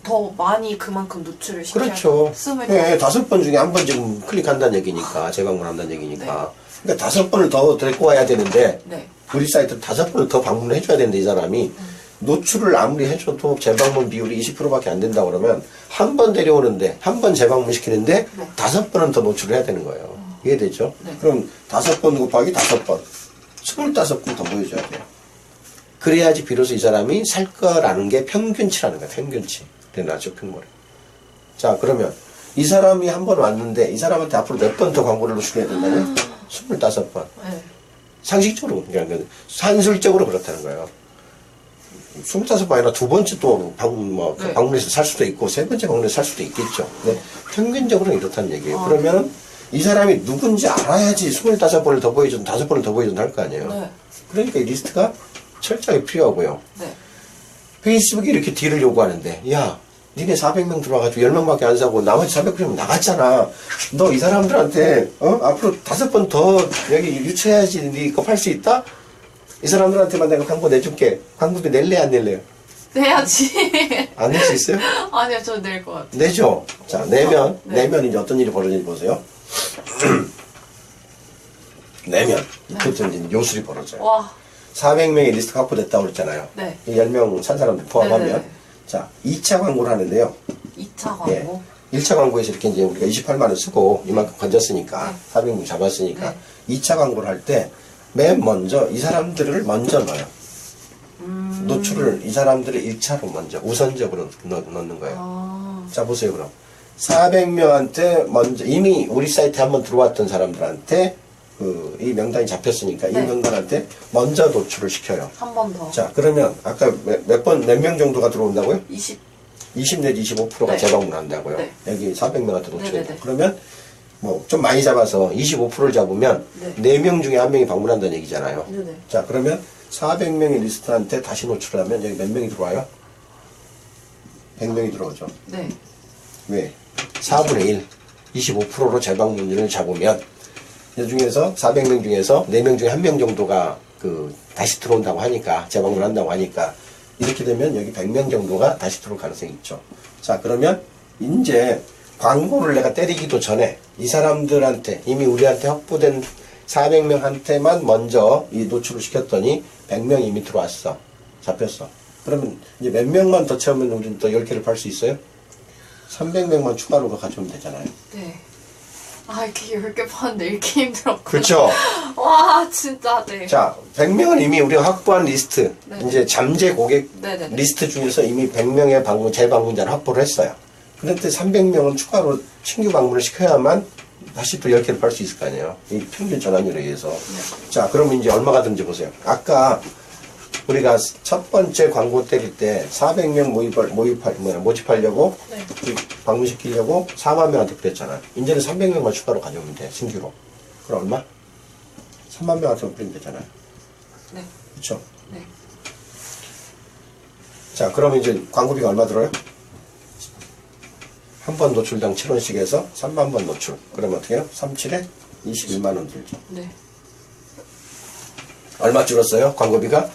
더 많이 그만큼 노출을 시켜야 그렇죠. 스물 네, 5번 중에 한 번 지금 클릭한다는 얘기니까, 재방문한다는 얘기니까. 그러니까 5번을 더 데리고 와야 되는데, 네. 우리 사이트 5번을 더 방문을 해줘야 되는데, 이 사람이. 노출을 아무리 해줘도 재방문 비율이 20%밖에 안 된다 그러면, 한 번 데려오는데, 한 번 재방문 시키는데, 네. 5번은 더 노출을 해야 되는 거예요. 이해되죠? 네. 그럼 5번 곱하기 5번. 25번 더 보여줘야 돼요. 그래야지 비로소 이 사람이 살 거라는 게 평균치라는 거야, 평균치. 우리나라 쇼핑몰에. 자, 그러면 이 사람이 한 번 왔는데 이 사람한테 앞으로 몇 번 더 광고를 노출해야 된다면 25번. 네. 상식적으로, 그러니까 산술적으로 그렇다는 거예요. 25번 아니라 두 번째 또 네. 방문해서 살 수도 있고 세 번째 방문해서 살 수도 있겠죠. 근데 평균적으로는 이렇다는 얘기예요. 그러면은 이 사람이 누군지 알아야지 25번을 더 보여준, 5번을 더 보여준다 할 거 아니에요. 네. 그러니까 이 리스트가 철저하게 필요하고요. 네. 페이스북이 이렇게 딜을 요구하는데, 야, 니네 400명 들어와가지고 10명밖에 안 사고 나머지 400명 나갔잖아. 너 이 사람들한테, 앞으로 5번 더 여기 유치해야지 니 거 팔 수 있다? 이 사람들한테만 내가 광고 내줄게. 광고비 낼래, 안 낼래요? 내야지. 안 낼 수 있어요? 아니요, 저 낼 것 같아요. 내죠. 자, 내면, 네. 내면 이제 어떤 일이 벌어지는지 보세요. 내면, 그때 이제 요술이 벌어져요. 와. 400명의 리스트가 확보됐다고 그랬잖아요. 네. 이 10명 산 사람들 포함하면. 네네네. 자, 2차 광고를 하는데요. 2차 예. 광고. 1차 광고에서 이렇게 이제 우리가 28만원 쓰고 이만큼 건졌으니까, 네. 400명 잡았으니까, 네. 2차 광고를 할 때, 맨 먼저 이 사람들을 먼저 넣어요. 노출을 이 사람들을 1차로 먼저, 우선적으로 넣는 거예요. 아. 자, 보세요, 그럼. 400명한테 먼저, 이미 우리 사이트에 한번 들어왔던 사람들한테, 이 명단이 잡혔으니까, 이 네. 명단한테 먼저 노출을 시켜요. 한 번 더. 자, 그러면, 아까 몇 명 정도가 들어온다고요? 20. 20 내지 25%가 네. 재방문 한다고요. 네. 여기 400명한테 노출해요. 네네네. 그러면, 뭐, 좀 많이 잡아서 25%를 잡으면, 네. 4명 중에 1명이 방문한다는 얘기잖아요. 네네. 자, 그러면 400명의 리스트한테 다시 노출을 하면 여기 몇 명이 들어와요? 100명이 들어오죠. 네. 왜? 4분의 1, 25%로 재방문율을 잡으면 이 중에서 400명 중에서 4명 중에 1명 정도가 다시 들어온다고 하니까, 재방문을 한다고 하니까, 이렇게 되면 여기 100명 정도가 다시 들어올 가능성이 있죠. 자, 그러면 이제 광고를 내가 때리기도 전에 이 사람들한테 이미 우리한테 확보된 400명한테만 먼저 이 노출을 시켰더니 100명이 이미 들어왔어. 잡혔어. 그러면 이제 몇 명만 더 채우면 우리는 또 10개를 팔 수 있어요? 300명만 추가로 가져오면 되잖아요. 네. 아, 이렇게 10개 파는데 이렇게 힘들었구나. 그렇죠. 와, 진짜, 네. 자, 100명은 이미 우리가 확보한 리스트, 네. 이제 잠재 고객 네네네. 리스트 중에서 이미 100명의 재방문자를 확보를 했어요. 그런데 300명은 추가로 신규 방문을 시켜야만 다시 또 10개를 팔 수 있을 거 아니에요. 이 평균 전환율에 의해서. 네. 자, 그러면 이제 얼마가 든지 보세요. 아까 우리가 첫 번째 광고 때릴 때 400명 모집하려고 네. 방문시키려고 4만 명한테 그랬잖아요. 이제는 300명만 추가로 가져오면 돼, 신규로. 그럼 얼마? 3만 명한테 뿌리면 되잖아요. 네. 그렇죠? 네. 자, 그러면 이제 광고비가 얼마 들어요? 한 번 노출당 7원씩 해서 3만 번 노출. 그러면 어떻게 해요? 37에 21만 원 들죠. 네. 얼마 줄었어요? 광고비가?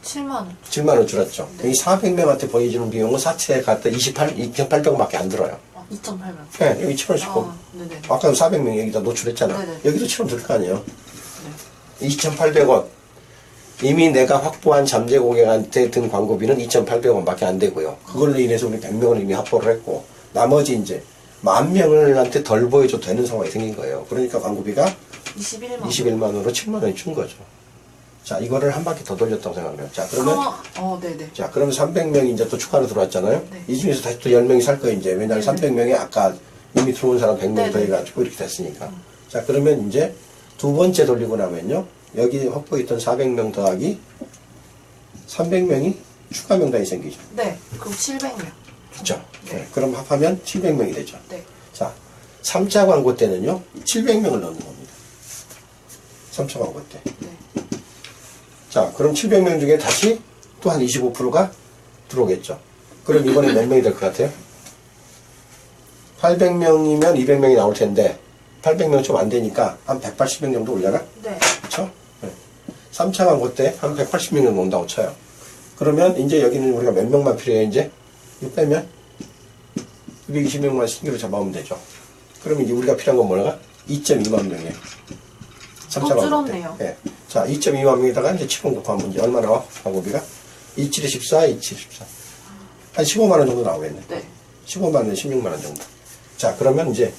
7만원. 7만 원 줄었죠. 네. 이 400명한테 보여주는 비용은 사채에 갔다 2,800원밖에 안 들어요. 2,800원. 네, 여기 7원씩 아, 네네. 아까 400명 여기다 노출했잖아. 네네. 여기도 7원 들 거 아니에요. 네. 2,800원. 이미 내가 확보한 잠재 고객한테 든 광고비는 2,800원밖에 안 되고요. 그걸로 인해서 우리 100명을 이미 확보를 했고, 나머지 이제 10,000명한테 덜 보여줘도 되는 상황이 생긴 거예요. 그러니까 광고비가 21만 원으로 7만 원이 준 거죠. 자, 이거를 한 바퀴 더 돌렸다고 생각해요. 자, 그러면 네네. 자, 그러면 300명이 이제 또 추가로 들어왔잖아요. 네. 이 중에서 다시 또 10명이 살 거예요, 이제. 왜냐하면 네네. 300명이 아까 이미 들어온 사람 100명 네네. 더해가지고 이렇게 됐으니까. 자, 그러면 이제 두 번째 돌리고 나면요. 여기 확보했던 400명 더하기 300명이 추가 명단이 생기죠. 네. 그럼 700명. 그렇죠? 네. 네. 그럼 합하면 700명이 되죠. 네. 자, 3차 광고 때는요. 700명을 넣는 겁니다. 3차 광고 때. 네. 자, 그럼 700명 중에 다시 또 한 25%가 들어오겠죠. 그럼 이번에 몇 명이 될 것 같아요? 800명이면 200명이 나올 텐데 800명 좀 안 되니까 한 180명 정도 올려나? 네. 그렇죠? 네. 3차 광고 때 한 180명 정도 온다고 쳐요. 그러면 이제 여기는 우리가 몇 명만 필요해요, 이제? 이거 빼면 220명만 신규로 잡아오면 되죠. 그러면 이제 우리가 필요한 건 뭐가? 2.2만 명이에요. 3차 광고 때. 줄었네요. 네. 자, 2.2만 명에다가 이제 7원 곱하면 이제 얼마 나와? 광고비가? 27에 14, 27에 14. 한 15만 원 정도 나오겠네. 네. 15만 원, 16만 원 정도. 자, 그러면 이제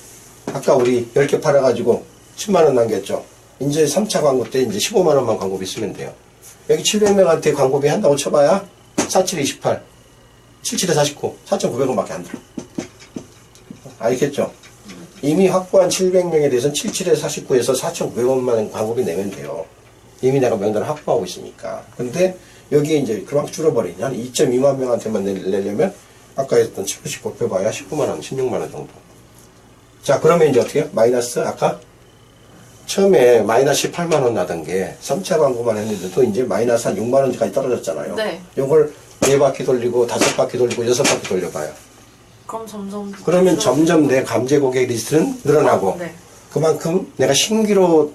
아까 우리 10개 팔아가지고 10만 원 남겼죠. 이제 3차 광고 때 이제 15만 원만 광고비 쓰면 돼요. 여기 700명한테 광고비 한다고 쳐봐야 47에 28, 77에 49, 4,900원밖에 안 들어. 알겠죠? 이미 확보한 700명에 대해서는 77에 49에서 4,900원만 광고비 내면 돼요. 이미 내가 명단을 확보하고 있으니까. 근데 여기에 이제 그만큼 줄어버리니 한 2.2만 명한테만 내려면 아까 했던 7%씩 곱해봐야 19만 원, 16만 원 정도. 자, 그러면 이제 어떻게 해요? 마이너스 아까 처음에 마이너스 18만 원 나던 게 3차 광고만 했는데도 이제 마이너스 한 6만 원까지 떨어졌잖아요. 네. 요걸 4바퀴 돌리고 5바퀴 돌리고 6바퀴 돌려봐요. 그럼 점점. 그러면 점점 내 잠재 고객 리스트는 늘어나고 네. 그만큼 내가 신규로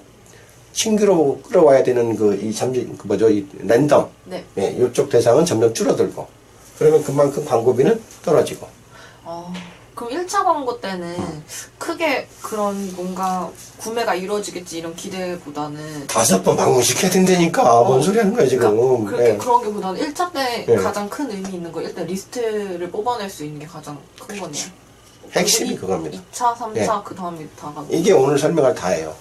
끌어와야 되는 이 랜덤. 네. 예, 요쪽 대상은 점점 줄어들고 그러면 그만큼 광고비는 떨어지고. 그럼 1차 광고 때는 크게 그런 뭔가 구매가 이루어지겠지 이런 기대보다는 5번 방문시켜야 된다니까. 뭔 소리 하는 거야, 지금. 그러니까 그렇게 예. 그런 게 보다는 1차 때 네. 가장 큰 의미 있는 거 일단 리스트를 뽑아낼 수 있는 게 가장 큰 거네요. 핵심이 그겁니다. 2차, 3차 예. 그 다음에 다가. 이게 오늘 설명할 다예요.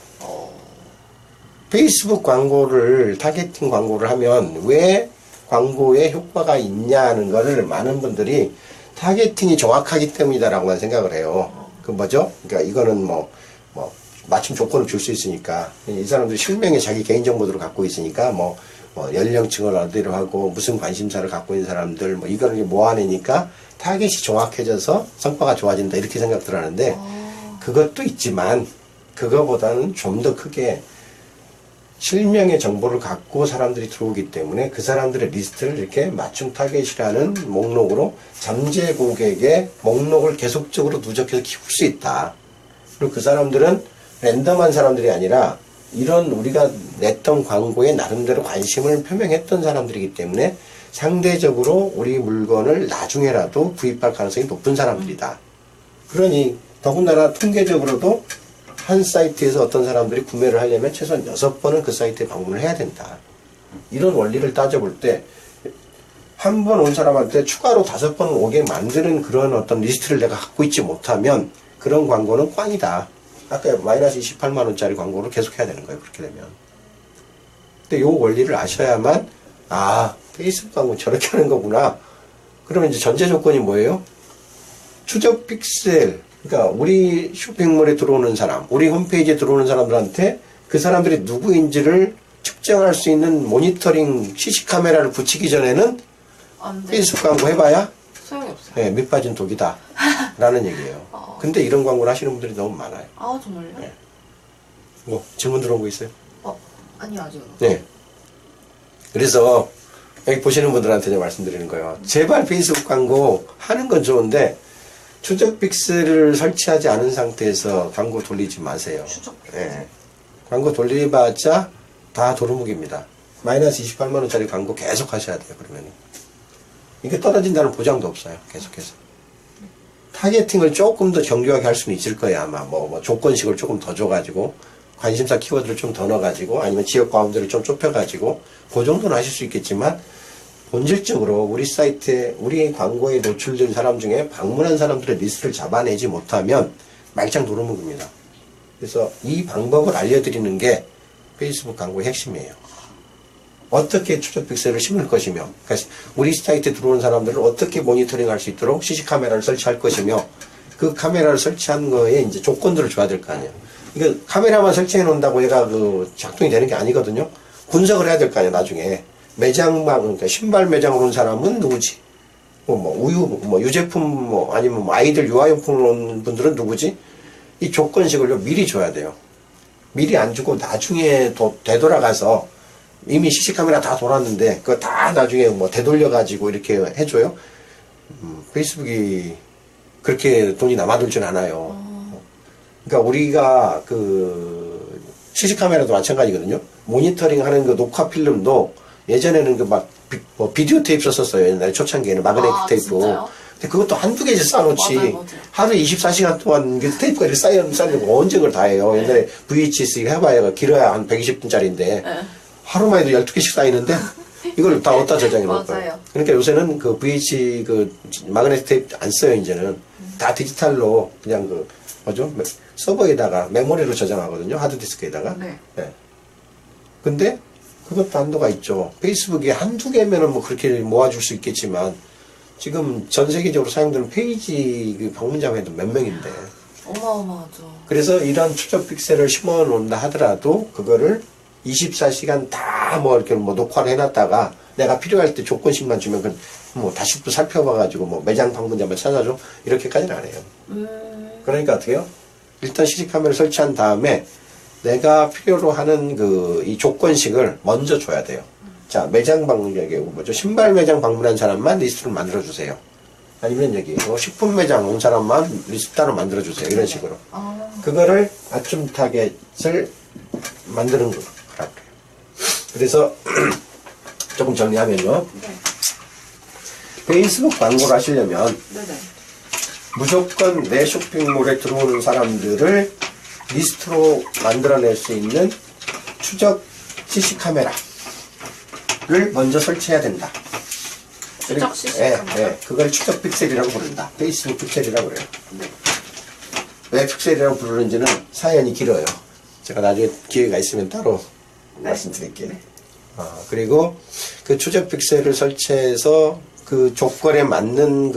페이스북 광고를 타겟팅 광고를 하면 왜 광고에 효과가 있냐는 거를 많은 분들이 타겟팅이 정확하기 때문이다라고만 생각을 해요. 그 뭐죠? 그러니까 이거는 뭐 맞춤 조건을 줄 수 있으니까 이 사람들이 실명의 자기 개인정보들을 갖고 있으니까 뭐 연령층을 어디로 하고 무슨 관심사를 갖고 있는 사람들 뭐 이거를 모아내니까 타겟이 정확해져서 성과가 좋아진다 이렇게 생각들 하는데 그것도 있지만 그거보다는 좀 더 크게 실명의 정보를 갖고 사람들이 들어오기 때문에 그 사람들의 리스트를 이렇게 맞춤 타겟이라는 목록으로 잠재 고객의 목록을 계속적으로 누적해서 키울 수 있다. 그리고 그 사람들은 랜덤한 사람들이 아니라 이런 우리가 냈던 광고에 나름대로 관심을 표명했던 사람들이기 때문에 상대적으로 우리 물건을 나중에라도 구입할 가능성이 높은 사람들이다. 그러니 더군다나 통계적으로도 한 사이트에서 어떤 사람들이 구매를 하려면 최소한 6번은 그 사이트에 방문을 해야 된다. 이런 원리를 따져볼 때 한 번 온 사람한테 추가로 5번 오게 만드는 그런 어떤 리스트를 내가 갖고 있지 못하면 그런 광고는 꽝이다. 아까 마이너스 28만원짜리 광고를 계속 해야 되는 거예요. 그렇게 되면. 근데 요 원리를 아셔야만, 아, 페이스북 광고 저렇게 하는 거구나. 그러면 이제 전제 조건이 뭐예요? 추적 픽셀. 그러니까 우리 쇼핑몰에 들어오는 사람, 우리 홈페이지에 들어오는 사람들한테 그 사람들이 누구인지를 측정할 수 있는 모니터링 CC카메라를 붙이기 전에는 안 돼. 페이스북 광고 해봐야 소용이 없어요. 네, 밑 빠진 독이다 라는 얘기예요. 근데 이런 광고를 하시는 분들이 너무 많아요. 아, 정말요? 네. 뭐 질문 들어온 거 있어요? 아니요, 아직은. 네. 그래서 여기 보시는 분들한테 제가 말씀드리는 거예요. 제발 페이스북 광고 하는 건 좋은데 추적 픽셀을 설치하지 않은 상태에서 광고 돌리지 마세요. 추적 픽셀. 네. 광고 돌리봤자 다 도루묵입니다. 마이너스 28만원짜리 광고 계속 하셔야 돼요. 그러면 이게 떨어진다는 보장도 없어요. 계속해서. 타겟팅을 조금 더 정교하게 할 수는 있을 거예요. 아마 뭐 조건식을 조금 더 줘가지고 관심사 키워드를 좀 더 넣어가지고 아니면 지역 바운드를 좀 좁혀가지고 그 정도는 하실 수 있겠지만 본질적으로 우리 사이트에 우리 광고에 노출된 사람 중에 방문한 사람들의 리스트를 잡아내지 못하면 말짱 도루묵입니다. 그래서 이 방법을 알려드리는 게 페이스북 광고의 핵심이에요. 어떻게 추적 픽셀을 심을 것이며, 그러니까 우리 사이트에 들어오는 사람들을 어떻게 모니터링 할 수 있도록 CC카메라를 설치할 것이며, 그 카메라를 설치한 거에 이제 조건들을 줘야 될 거 아니에요. 이거 카메라만 설치해 놓는다고 얘가 그 작동이 되는 게 아니거든요. 분석을 해야 될 거 아니에요, 나중에. 매장만, 그러니까 신발 매장으로 온 사람은 누구지? 우유, 유제품, 아니면 아이들 유아용품으로 온 분들은 누구지? 이 조건식을 미리 줘야 돼요. 미리 안 주고 나중에 되돌아가서 이미 CC카메라 다 돌았는데 그거 다 나중에 되돌려가지고 이렇게 해줘요. 페이스북이 그렇게 돈이 남아돌진 않아요. 그러니까 우리가 그 CC카메라도 마찬가지거든요. 모니터링 하는 그 녹화 필름도 예전에는 비디오 테이프 썼었어요. 옛날에 초창기에는 마그네틱 테이프. 진짜요? 근데 그것도 한두 개씩 쌓아놓지. 맞아요. 하루에 24시간 동안 그 테이프가 이렇게 쌓이려고 언제 그걸 다 해요. 옛날에 VHS 해봐야 길어야 한 120분짜리인데. 네. 하루만 해도 12개씩 쌓이는데 이걸 다 어디다 저장해 놓을 거예요. 맞아요. 그러니까 요새는 그 VH 마그네틱 테이프 안 써요. 이제는 다 디지털로 그냥 서버에다가 메모리로 저장하거든요. 하드디스크에다가. 네. 네. 근데 그것도 한도가 있죠. 페이스북이 한두 개면은 그렇게 모아줄 수 있겠지만 지금 전 세계적으로 사용되는 페이지 방문자가 몇 명인데. 어마어마하죠. 그래서 이런 추적 픽셀을 심어 놓는다 하더라도 그거를 24시간 다 이렇게 녹화를 해놨다가 내가 필요할 때 조건식만 주면 다시 또 살펴봐가지고 매장 방문자만 찾아줘. 이렇게까지는 안 해요. 그러니까 어떻게 해요? 일단 CC카메라를 설치한 다음에 내가 필요로 하는 이 조건식을 먼저 줘야 돼요. 자, 매장 방문자에게 신발 매장 방문한 사람만 리스트를 만들어주세요. 아니면 식품 매장 온 사람만 리스트 따로 만들어주세요. 이런 식으로. 그거를 맞춤 타겟을 만드는 거라고 해요. 그래서 조금 정리하면요. 네. 페이스북 광고를 하시려면 네네. 무조건 내 쇼핑몰에 들어오는 사람들을 리스트로 만들어낼 수 있는 추적 CC카메라를 먼저 설치해야 된다. 추적 CC카메라? 그걸 추적 픽셀이라고 부른다. 페이스북 픽셀이라고 그래요. 네. 왜 픽셀이라고 부르는지는 사연이 길어요. 제가 나중에 기회가 있으면 따로 말씀드릴게요. 그리고 그 추적 픽셀을 설치해서 그 조건에 맞는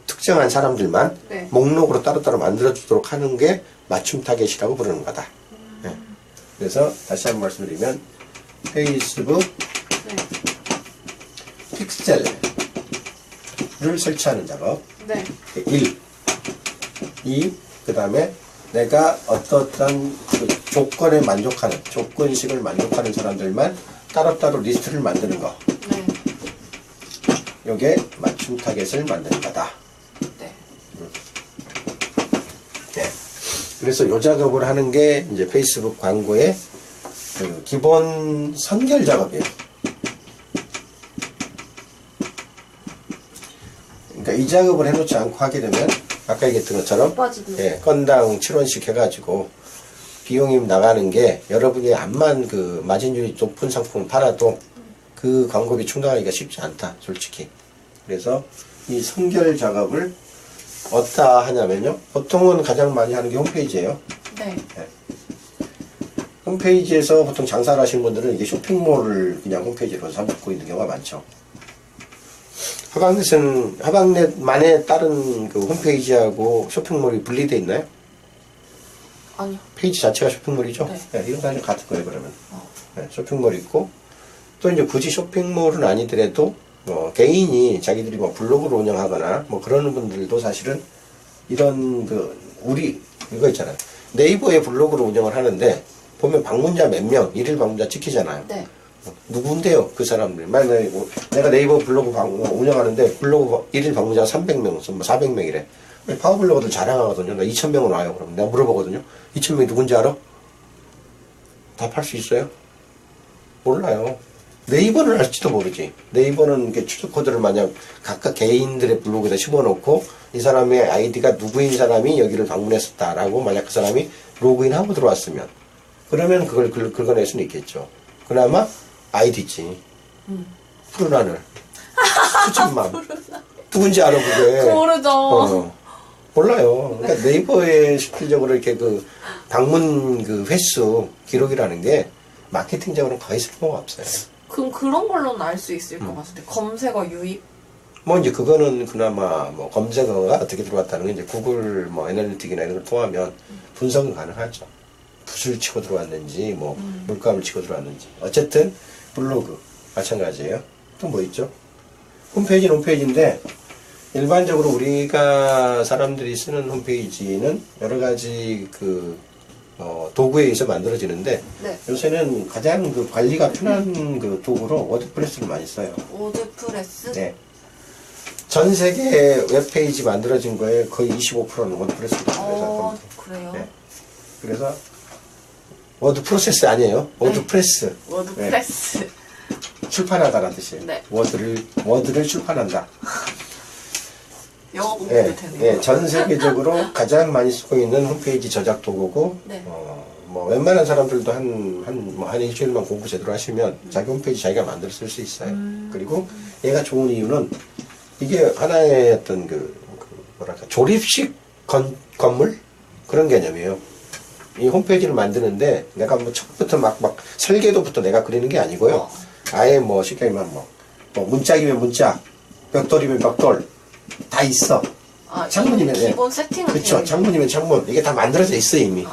특정한 사람들만 목록으로 따로따로 만들어주도록 하는 게 맞춤 타겟이라고 부르는 거다. 그래서 다시 한번 말씀드리면 페이스북 픽셀을 설치하는 작업. 1. 2. 그 다음에 내가 어떤 조건에 만족하는, 조건식을 만족하는 사람들만 따로따로 리스트를 만드는 거. 요게 맞춤 타겟을 만드는 거다. 그래서 요 작업을 하는 게 이제 페이스북 광고의 기본 선결 작업이에요. 그러니까 이 작업을 해놓지 않고 하게 되면 아까 얘기했던 것처럼 건당 7원씩 해가지고 비용이 나가는 게 여러분이 암만 마진율이 높은 상품을 팔아도 그 광고비 충당하기가 쉽지 않다, 솔직히. 그래서 이 선결 작업을 어디다 하냐면요. 보통은 가장 많이 하는 게 홈페이지예요. 네. 네. 홈페이지에서 보통 장사를 하시는 분들은 이게 쇼핑몰을 그냥 홈페이지로 삼고 있는 경우가 많죠. 하방넷만의 다른 그 홈페이지하고 쇼핑몰이 분리되어 있나요? 아니요. 페이지 자체가 쇼핑몰이죠? 네. 네, 이건 사실 같은 거예요, 그러면. 네, 쇼핑몰 있고, 또 이제 굳이 쇼핑몰은 아니더라도, 개인이 자기들이 뭐 블로그를 운영하거나, 뭐 그러는 분들도 사실은 이런 이거 있잖아요. 네이버에 블로그를 운영을 하는데, 보면 방문자 몇 명, 일일 방문자 찍히잖아요. 네. 누군데요, 그 사람들. 만약에 내가 네이버 블로그 운영하는데, 블로그 일일 방문자가 300명, 400명이래. 파워블로거들 자랑하거든요. 나 2,000명은 와요. 그럼 내가 물어보거든요. 2,000명이 누군지 알아? 답할 수 있어요? 몰라요. 네이버는 알지도 모르지. 네이버는 이렇게 추적 코드를 만약 각각 개인들의 블로그에다 집어넣고 이 사람의 아이디가 누구인 사람이 여기를 방문했었다라고 만약 그 사람이 로그인하고 들어왔으면 그러면 그걸 긁어낼 수는 있겠죠. 그나마 아이디지. 푸른 하늘. 수천만. 누군지 알아 그게. 모르죠. 몰라요. 그러니까 네이버에 실질적으로 이렇게 그 방문 그 횟수 기록이라는 게 마케팅적으로는 거의 쓸모가 없어요. 그럼 그런 걸로는 알 수 있을 것 같은데 검색어 유입. 뭐 이제 그거는 그나마 뭐 검색어가 어떻게 들어왔다는 게 이제 구글 뭐 애널리틱이나 이런 걸 통하면 분석은 가능하죠. 붓을 치고 들어왔는지 뭐 물감을 치고 들어왔는지. 어쨌든 블로그 마찬가지예요. 또 뭐 있죠? 홈페이지는 홈페이지인데 일반적으로 우리가 사람들이 쓰는 홈페이지는 여러 가지 도구에 의해서 만들어지는데 네. 요새는 가장 그 관리가 편한 그 도구로 워드프레스를 많이 써요. 워드프레스? 네. 전 세계 웹페이지 만들어진 거에 거의 25%는 워드프레스로 만들어서 그래요? 네. 그래서 워드 프로세스 아니에요. 워드프레스. 네. 워드프레스. 네. 출판하다라는 뜻이에요. 네. 워드를 출판한다. 영어 공부도 되네요. 네, 전 세계적으로 가장 많이 쓰고 있는 홈페이지 저작 도구고, 네. 뭐 웬만한 사람들도 한 일주일만 공부 제대로 하시면 자기 홈페이지 자기가 만들어 쓸 수 있어요. 그리고 얘가 좋은 이유는 이게 하나의 어떤 조립식 건물? 그런 개념이에요. 이 홈페이지를 만드는데 내가 뭐 처음부터 막 설계도부터 내가 그리는 게 아니고요. 아예 뭐 쉽게 말하면 뭐 문짝이면 문짝, 벽돌이면 벽돌 다 있어. 창문이면 기본 세팅은 그렇죠. 창문이면 창문 이게 다 만들어져 있어 이미.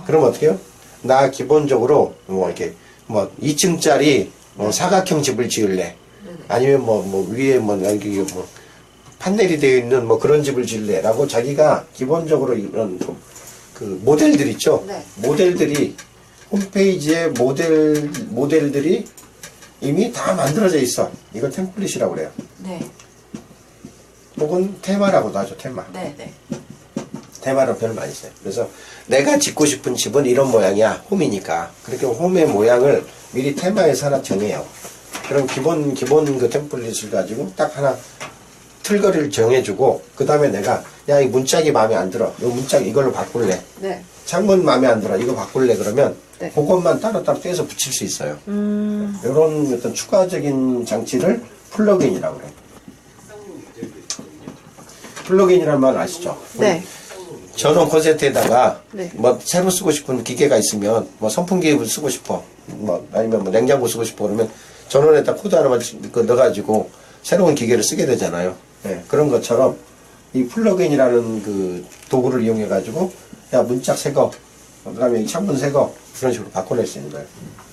그럼 어떻게 해요? 나 기본적으로 뭐 이렇게 뭐 2층짜리 사각형 집을 지을래. 아니면 뭐 위에 여기 판넬이 되어 있는 뭐 그런 집을 지을래라고 자기가 기본적으로 이런 그 모델들 있죠. 네. 모델들이 홈페이지에 모델들이 이미 다 만들어져 있어. 이걸 템플릿이라고 그래요. 네. 혹은 테마라고도 하죠. 테마. 네, 네. 테마라는 표현을 많이 써요. 그래서 내가 짓고 싶은 집은 이런 모양이야. 홈이니까. 그렇게 홈의 모양을 미리 테마에서 하나 정해요. 그럼 기본 그 템플릿을 가지고 딱 하나 틀거리를 정해주고 그 다음에 내가 야 이 문짝이 마음에 안 들어. 이 문짝 이걸로 바꿀래. 네. 창문 마음에 안 들어. 이거 바꿀래. 그러면 네. 그것만 따로따로 떼서 붙일 수 있어요. 이런 어떤 추가적인 장치를 플러그인이라고 그래요. 플러그인이라는 말 아시죠? 네. 전원 콘센트에다가 네. 뭐 새로 쓰고 싶은 기계가 있으면 뭐 선풍기를 쓰고 싶어. 뭐 아니면 뭐 냉장고 쓰고 싶어 그러면 전원에다 코드 하나만 넣어가지고 새로운 기계를 쓰게 되잖아요. 네, 그런 것처럼 이 플러그인이라는 그 도구를 이용해 가지고 야 문짝 새거 그다음에 이 창문 새거 그런 식으로 바꿔낼 수 있는 거예요.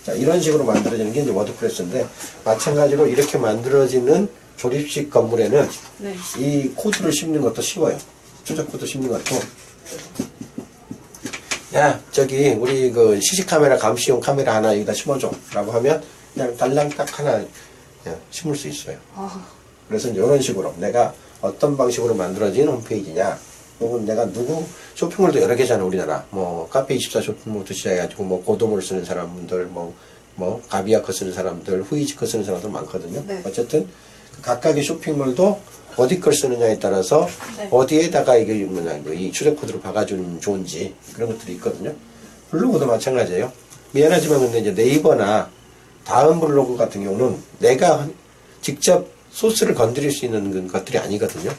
자 이런 식으로 만들어지는 게 이제 워드프레스인데 마찬가지로 이렇게 만들어지는 조립식 건물에는 네. 이 코드를 씹는 것도 쉬워요. 추적 코드 씹는 것도 야 저기 우리 그 CC카메라 감시용 카메라 하나 여기다 심어줘 라고 하면 그냥 달랑 딱 하나 그냥 심을 수 있어요. 그래서 이런 식으로 내가 어떤 방식으로 만들어진 홈페이지냐 혹은 내가 누구 쇼핑몰도 여러 개잖아 우리나라 뭐 카페24 쇼핑몰부터 시작해가지고 뭐 고도몰 쓰는 사람들 뭐 가비아커 쓰는 사람들 후이지커 쓰는 사람들 많거든요. 네. 어쨌든 각각의 쇼핑몰도 어디 걸 쓰느냐에 따라서 네. 어디에다가 이게 이 추적 코드를 박아주면 좋은지 그런 것들이 있거든요. 블로그도 마찬가지예요. 미안하지만 근데 이제 네이버나 다음 블로그 같은 경우는 내가 직접 소스를 건드릴 수 있는 것들이 아니거든요.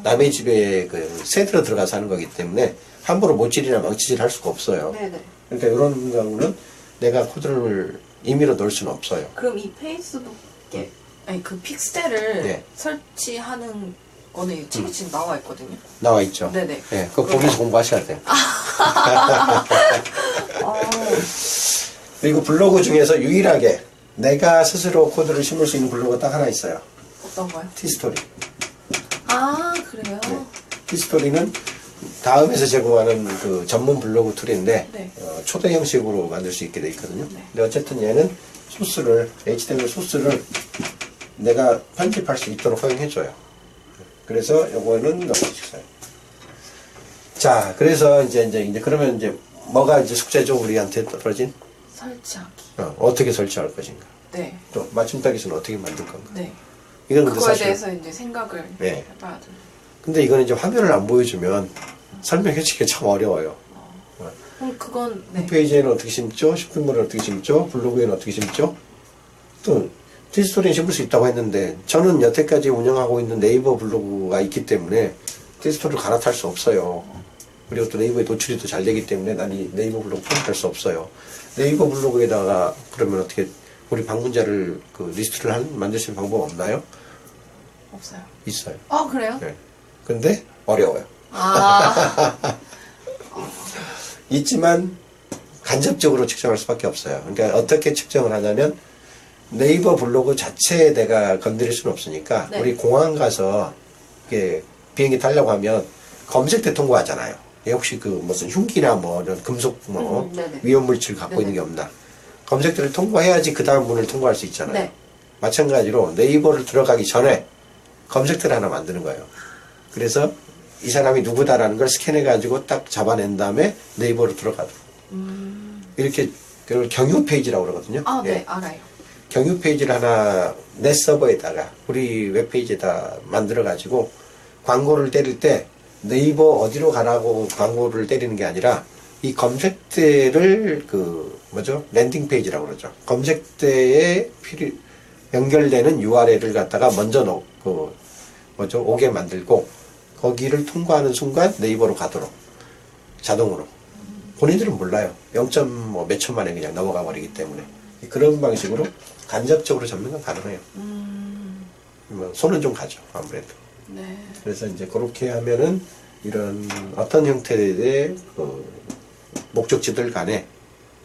남의 집에 그 새들어 들어가서 하는 거기 때문에 함부로 못질이나 망치질 할 수가 없어요. 네네. 그러니까 이런 경우는 내가 코드를 임의로 넣을 수는 없어요. 그럼 이 페이스북에 아니 그 픽셀을 네. 설치하는 거는 이 책에 지금 나와 있거든요. 나와 있죠. 네네. 네, 그거 보면서 공부하셔야 돼요. 그리고 블로그 중에서 유일하게 내가 스스로 코드를 심을 수 있는 블로그가 딱 하나 있어요. 어떤 거요? 티스토리. 아 그래요? 티스토리는 다음에서 제공하는 그 전문 블로그 툴인데 네. 초대 형식으로 만들 수 있게 돼 있거든요. 네. 근데 어쨌든 얘는 소스를 HTML 소스를 내가 편집할 수 있도록 허용해줘요. 그래서 요거는 넘어주세요. 자, 그래서 이제 그러면 이제 뭐가 이제 숙제죠 우리한테 떨어진? 설치하기. 어떻게 설치할 것인가? 네. 또 맞춤 타깃은 어떻게 만들 건가? 네. 이건 근데 그거에 사실 대해서 이제 생각을 네. 해봐야 돼요. 근데 이거는 이제 화면을 안 보여주면 설명해주기가 참 어려워요. 그럼 그건 네. 홈페이지에는 어떻게 심죠? 쇼핑몰에 어떻게 심죠? 블로그에는 어떻게 심죠? 또 티스토리에 심을 수 있다고 했는데 저는 여태까지 운영하고 있는 네이버 블로그가 있기 때문에 티스토리를 갈아탈 수 없어요. 그리고 또 네이버에 노출이 더 잘 되기 때문에 난 이 네이버 블로그 편집할 수 없어요. 네이버 블로그에다가 그러면 어떻게 우리 방문자를 그 리스트를 만들 수 있는 방법 없나요? 없어요. 있어요. 아 그래요? 네. 근데 어려워요. 아 있지만 간접적으로 측정할 수밖에 없어요. 그러니까 어떻게 측정을 하냐면 네이버 블로그 자체에 내가 건드릴 수는 없으니까 네. 우리 공항 가서 이렇게 비행기 타려고 하면 검색대 통과하잖아요. 혹시 그 무슨 흉기나 뭐 이런 금속 뭐 네네. 위험 물질 갖고 네네. 있는 게 없나? 검색대를 통과해야지 그 다음 문을 통과할 수 있잖아요. 네. 마찬가지로 네이버를 들어가기 전에 검색대를 하나 만드는 거예요. 그래서 이 사람이 누구다라는 걸 스캔해가지고 딱 잡아낸 다음에 네이버로 들어가도록. 이렇게 그걸 경유 페이지라고 그러거든요. 아, 네, 예. 알아요. 경유 페이지를 하나 내 서버에다가 우리 웹페이지에다 만들어가지고 광고를 때릴 때 네이버 어디로 가라고 광고를 때리는 게 아니라 이 검색대를 그 뭐죠? 랜딩 페이지라고 그러죠. 검색대에 연결되는 URL을 갖다가 먼저 넣고 뭐죠? 오게 만들고 거기를 통과하는 순간 네이버로 가도록 자동으로. 본인들은 몰라요. 0. 몇 초 만에 그냥 넘어가 버리기 때문에 그런 방식으로 간접적으로 접근은 가능해요. 뭐 손은 좀 가죠 아무래도. 네. 그래서 이제 그렇게 하면은 이런 어떤 형태의 그 목적지들 간에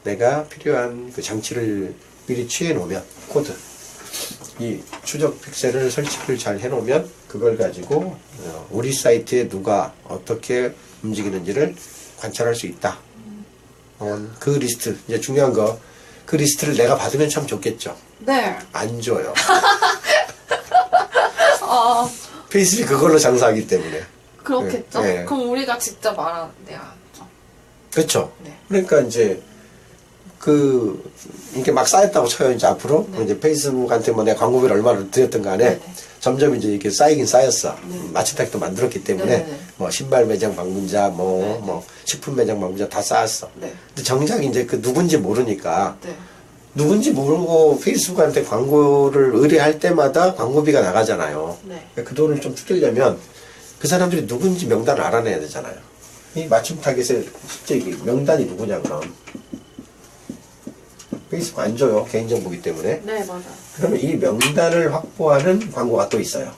내가 필요한 그 장치를 미리 취해 놓으면 코드 이 추적 픽셀을 설치를 잘 해 놓으면 그걸 가지고 우리 사이트에 누가 어떻게 움직이는지를 관찰할 수 있다. 그 리스트 이제 중요한 거 그 리스트를 내가 받으면 참 좋겠죠. 네. 안 줘요. 아, 페이스북이 그걸로 장사하기 때문에. 그렇겠죠? 네. 그럼 우리가 직접 알아내야죠. 그렇죠. 네. 그러니까 이제 이게 막 쌓였다고 쳐요. 이제 앞으로 네. 이제 페이스북한테 뭐 내가 광고비를 얼마를 드렸던 간에 네, 네. 점점 이제 이렇게 쌓이긴 쌓였어. 네. 마침탁도 만들었기 때문에 네, 네, 네. 뭐 신발 매장 방문자 네, 뭐 식품 매장 방문자 다 쌓았어. 네. 근데 정작 이제 그 누군지 모르니까 네. 누군지 모르고 페이스북한테 광고를 의뢰할 때마다 광고비가 나가잖아요. 네. 그 돈을 좀 줄이려면 그 사람들이 누군지 명단을 알아내야 되잖아요. 이 맞춤 타겟의 실제 명단이 누구냐 그럼. 페이스북 안 줘요. 개인정보기 때문에. 네, 맞아요. 그러면 이 명단을 확보하는 광고가 또 있어요.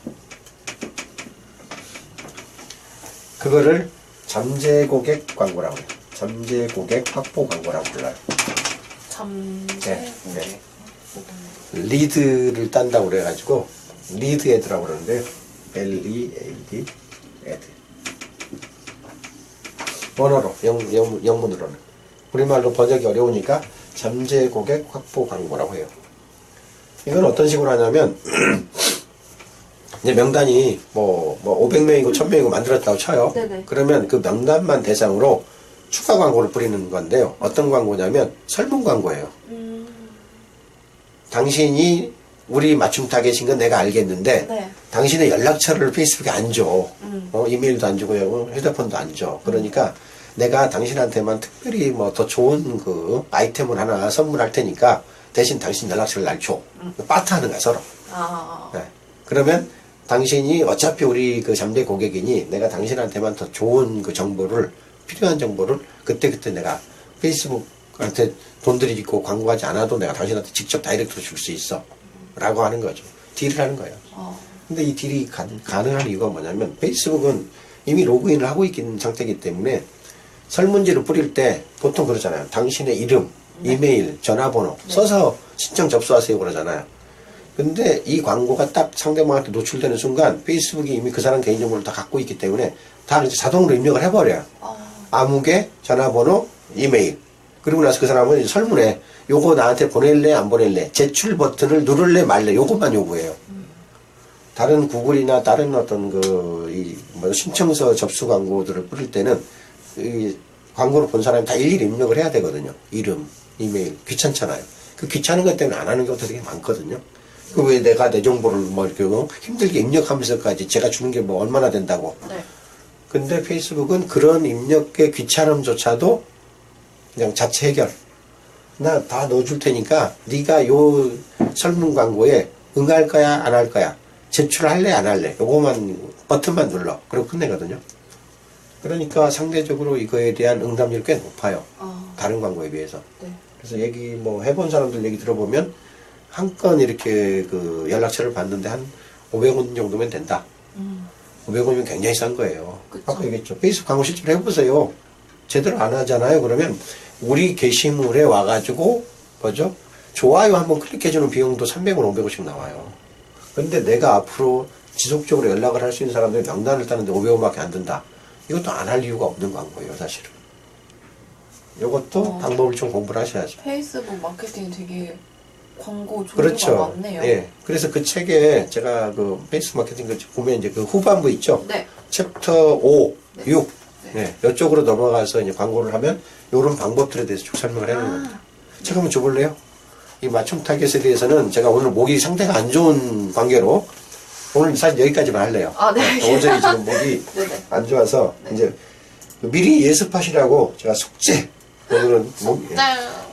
그거를 잠재 고객 광고라고 해요. 잠재 고객 확보 광고라고 불러요. 잠재 네, 네. 고객. 리드를 딴다고 그래가지고 리드 애드라고 그러는데 L-E-A-D 애드 원어로 영문으로는 우리말로 번역이 어려우니까 잠재 고객 확보 광고라고 해요. 이건 어떤 식으로 하냐면 이제 명단이 뭐 500명이고 1000명이고 만들었다고 쳐요. 네네. 그러면 그 명단만 대상으로 추가 광고를 뿌리는 건데요. 어떤 광고냐면 설문 광고예요. 당신이 우리 맞춤 타겟인 건 내가 알겠는데 네. 당신의 연락처를 페이스북에 안 줘. 이메일도 안 주고 휴대폰도 안 줘. 그러니까 내가 당신한테만 특별히 뭐 더 좋은 그 아이템을 하나 선물할 테니까 대신 당신 연락처를 날 줘. 빠트하는 거야, 서로. 아, 네. 그러면 당신이 어차피 우리 그 잠재 고객이니 내가 당신한테만 더 좋은 그 정보를, 필요한 정보를 그때그때 내가 페이스북한테 돈 들이고 광고하지 않아도 내가 당신한테 직접 다이렉트로 줄 수 있어. 라고 하는 거죠. 딜을 하는 거예요. 근데 이 딜이 가능한 이유가 뭐냐면 페이스북은 이미 로그인을 하고 있는 상태이기 때문에 설문지를 뿌릴 때 보통 그러잖아요. 당신의 이름, 이메일, 전화번호 써서 신청 접수하세요 그러잖아요. 근데 이 광고가 딱 상대방한테 노출되는 순간 페이스북이 이미 그 사람 개인정보를 다 갖고 있기 때문에 다 이제 자동으로 입력을 해버려요. 아무개, 전화번호, 이메일. 그리고 나서 그 사람은 이제 설문에 요거 나한테 보낼래 안 보낼래, 제출 버튼을 누를래 말래, 요것만 요구해요. 다른 구글이나 다른 어떤 신청서 접수 광고들을 뿌릴 때는 이 광고를 본 사람이 다 일일이 입력을 해야 되거든요. 이름, 이메일. 귀찮잖아요. 그 귀찮은 것 때문에 안 하는 경우도 되게 많거든요. 그 왜 내가 내 정보를 뭐 이렇게 힘들게 입력하면서까지 제가 주는 게 뭐 얼마나 된다고. 네. 근데 페이스북은 그런 입력의 귀찮음조차도 그냥 자체 해결. 나 다 넣어줄 테니까 네가 요 설문 광고에 응할 거야 안 할 거야, 제출할래 안 할래, 요거만 버튼만 눌러. 그리고 끝내거든요. 그러니까 상대적으로 이거에 대한 응답률이 꽤 높아요. 다른 광고에 비해서. 네. 그래서 얘기 뭐 해본 사람들 얘기 들어보면 한 건 이렇게 그 연락처를 받는데 한 500원 정도면 된다. 500원이면 굉장히 싼 거예요. 그쵸. 아까 얘기했죠. 페이스북 광고 실제로 해보세요. 제대로 안 하잖아요. 그러면 우리 게시물에 와가지고 뭐죠? 좋아요 한번 클릭해주는 비용도 300원, 500원씩 나와요. 근데 내가 앞으로 지속적으로 연락을 할 수 있는 사람들의 명단을 따는데 500원밖에 안 든다. 이것도 안 할 이유가 없는 광고예요, 사실은. 이것도 방법을 좀 공부를 하셔야죠. 페이스북 마케팅이 되게 광고 종류가 그렇죠. 많네요. 예. 그래서 그 책에 제가 그 페이스북 마케팅 보면 이제 그 후반부 있죠? 네. 챕터 5, 네. 6. 네. 네. 이쪽으로 넘어가서 이제 광고를 하면 이런 방법들에 대해서 쭉 설명을 해놓은 겁니다. 제가 한번 줘볼래요? 이 맞춤 타겟에 대해서는 제가 오늘 목이 상태가 안 좋은 관계로 오늘 사실 여기까지만 할래요. 아, 네. 도저히 지금 목이 네네. 안 좋아서 네. 이제 미리 예습하시라고 제가 숙제, 오늘은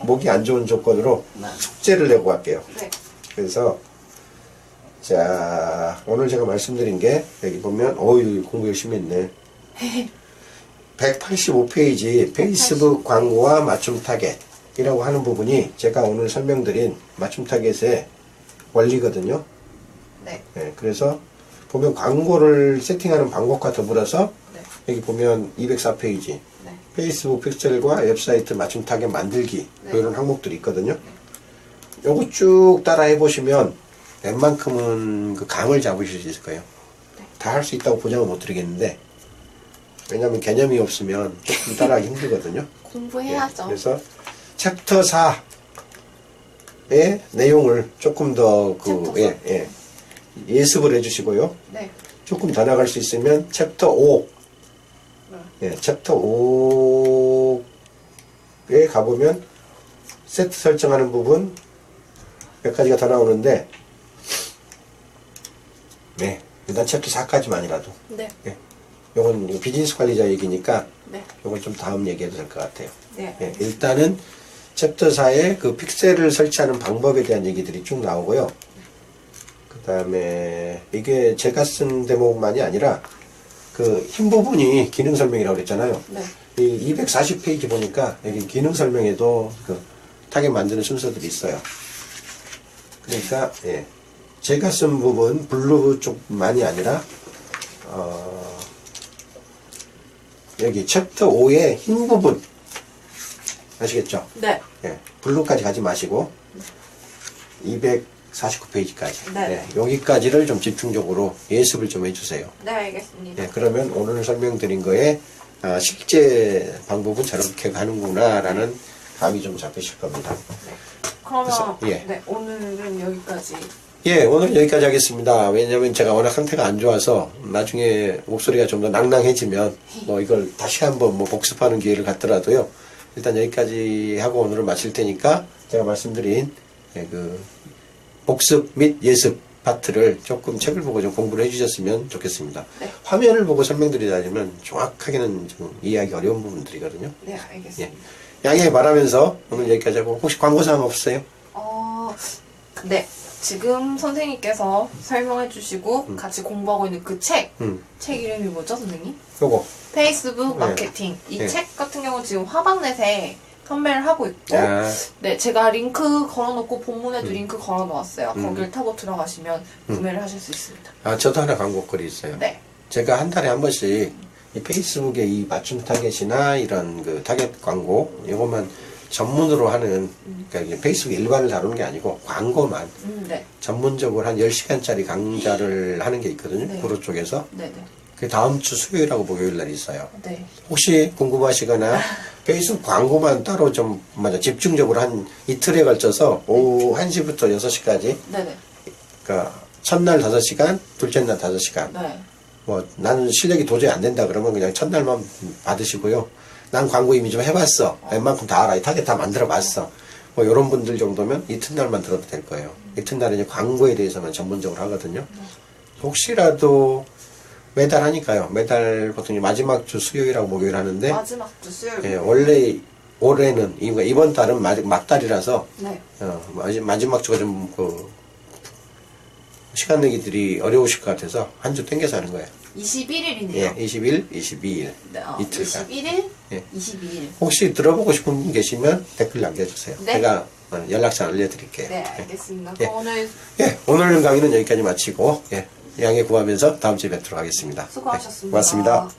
목이 안 좋은 조건으로 네. 숙제를 내고 갈게요. 네. 그래서 자, 오늘 제가 말씀드린 게 여기 보면 어이 공부 열심히 했네. 185페이지 페이스북 광고와 맞춤 타겟이라고 하는 부분이 제가 오늘 설명드린 맞춤 타겟의 원리거든요. 네. 네, 그래서 보면 광고를 세팅하는 방법과 더불어서 네. 여기 보면 204페이지 네. 페이스북 픽셀과 웹사이트 맞춤 타겟 만들기 네. 이런 항목들이 있거든요. 요거 쭉 따라 해보시면 웬만큼은 그 감을 잡으실 수 있을 거예요. 네. 다 할 수 있다고 보장은 못 드리겠는데 왜냐하면 개념이 없으면 조금 따라하기 힘들거든요. 공부해야죠. 그래서 챕터 4의 내용을 조금 더 챕터 예습을 해주시고요. 네. 조금 더 나갈 수 있으면 챕터 5, 챕터 5에 가보면 세트 설정하는 부분 몇 가지가 더 나오는데 일단 챕터 4까지만이라도 네. 요건 비즈니스 관리자 얘기니까 네. 요건 좀 다음 얘기해도 될 것 같아요. 네. 일단은 챕터 4에 그 픽셀을 설치하는 방법에 대한 얘기들이 쭉 나오고요. 그 다음에 이게 제가 쓴 대목만이 아니라 그 흰 부분이 기능 설명이라고 그랬잖아요. 네. 이 240페이지 보니까 여기 기능 설명에도 그 타겟 만드는 순서들이 있어요. 그러니까 제가 쓴 부분 블루 쪽만이 아니라 여기 챕터 5의 흰 부분 아시겠죠? 네. 블루까지 가지 마시고 249페이지까지 네. 여기까지를 좀 집중적으로 예습을 좀 해주세요. 네, 알겠습니다. 그러면 오늘 설명드린 거에 실제 방법은 저렇게 가는구나 라는 감이 좀 잡히실 겁니다. 그러면 그래서, 네, 오늘은 여기까지. 오늘 여기까지 하겠습니다. 왜냐면 제가 워낙 상태가 안 좋아서 나중에 목소리가 좀 더 낭낭해지면 뭐 이걸 다시 한번 뭐 복습하는 기회를 갖더라도요. 일단 여기까지 하고 오늘은 마칠 테니까 제가 말씀드린 그 복습 및 예습 파트를 조금 책을 보고 좀 공부를 해주셨으면 좋겠습니다. 네. 화면을 보고 설명드리자면 정확하게는 좀 이해하기 어려운 부분들이거든요. 네, 알겠습니다. 양해 바라면서 오늘 여기까지 하고 혹시 광고사항 없으세요? 네. 지금 선생님께서 설명해 주시고 같이 공부하고 있는 그 책 이름이 뭐죠, 선생님? 요거. 페이스북 네. 마케팅. 이 네. 책 같은 경우는 지금 화방넷에 판매를 하고 있고, 아, 네, 제가 링크 걸어놓고 본문에도 링크 걸어놓았어요. 거기를 타고 들어가시면 구매를 하실 수 있습니다. 아, 저도 하나 광고글이 있어요. 네. 제가 한 달에 한 번씩 이 페이스북에 이 맞춤 타겟이나 이런 그 타겟 광고, 이것만 전문으로 하는, 그러니까 이게 페이스북 일반을 다루는 게 아니고 광고만 네. 전문적으로 한 10시간짜리 강좌를 하는 게 있거든요. 네. 구로 쪽에서. 네네. 그 다음 주 수요일하고 목요일 날 있어요. 네. 혹시 궁금하시거나 페이스북 광고만 따로 좀 집중적으로 한 이틀에 걸쳐서 오후 1시부터 6시까지, 네네. 그러니까 첫날 5시간, 둘째 날 5시간. 네. 뭐 나는 실력이 도저히 안 된다 그러면 그냥 첫날만 받으시고요. 난 광고 이미 좀 해봤어. 웬만큼 다 알아. 이 타겟 다 만들어봤어. 뭐 이런 분들 정도면 이튿날만 들어도 될 거예요. 이튿날에 이제 광고에 대해서만 전문적으로 하거든요. 혹시라도 매달 하니까요. 매달 보통 이제 마지막 주 수요일하고 목요일 하는데, 마지막 주 수요일. 예, 원래 올해는 이번 달은 막달이라서 네. 마지막 주가 좀 시간 내기들이 어려우실 것 같아서 한 주 땡겨서 하는 거예요. 21일이네요. 예, 20일, 22일. 네, 이틀간. 21일, 예. 22일. 혹시 들어보고 싶은 분 계시면 댓글 남겨주세요. 네. 제가 연락처 알려드릴게요. 네, 알겠습니다. 예. 그럼 오늘 오늘 강의는 여기까지 마치고, 양해 구하면서 다음 주에 뵙도록 하겠습니다. 수고하셨습니다. 고맙습니다.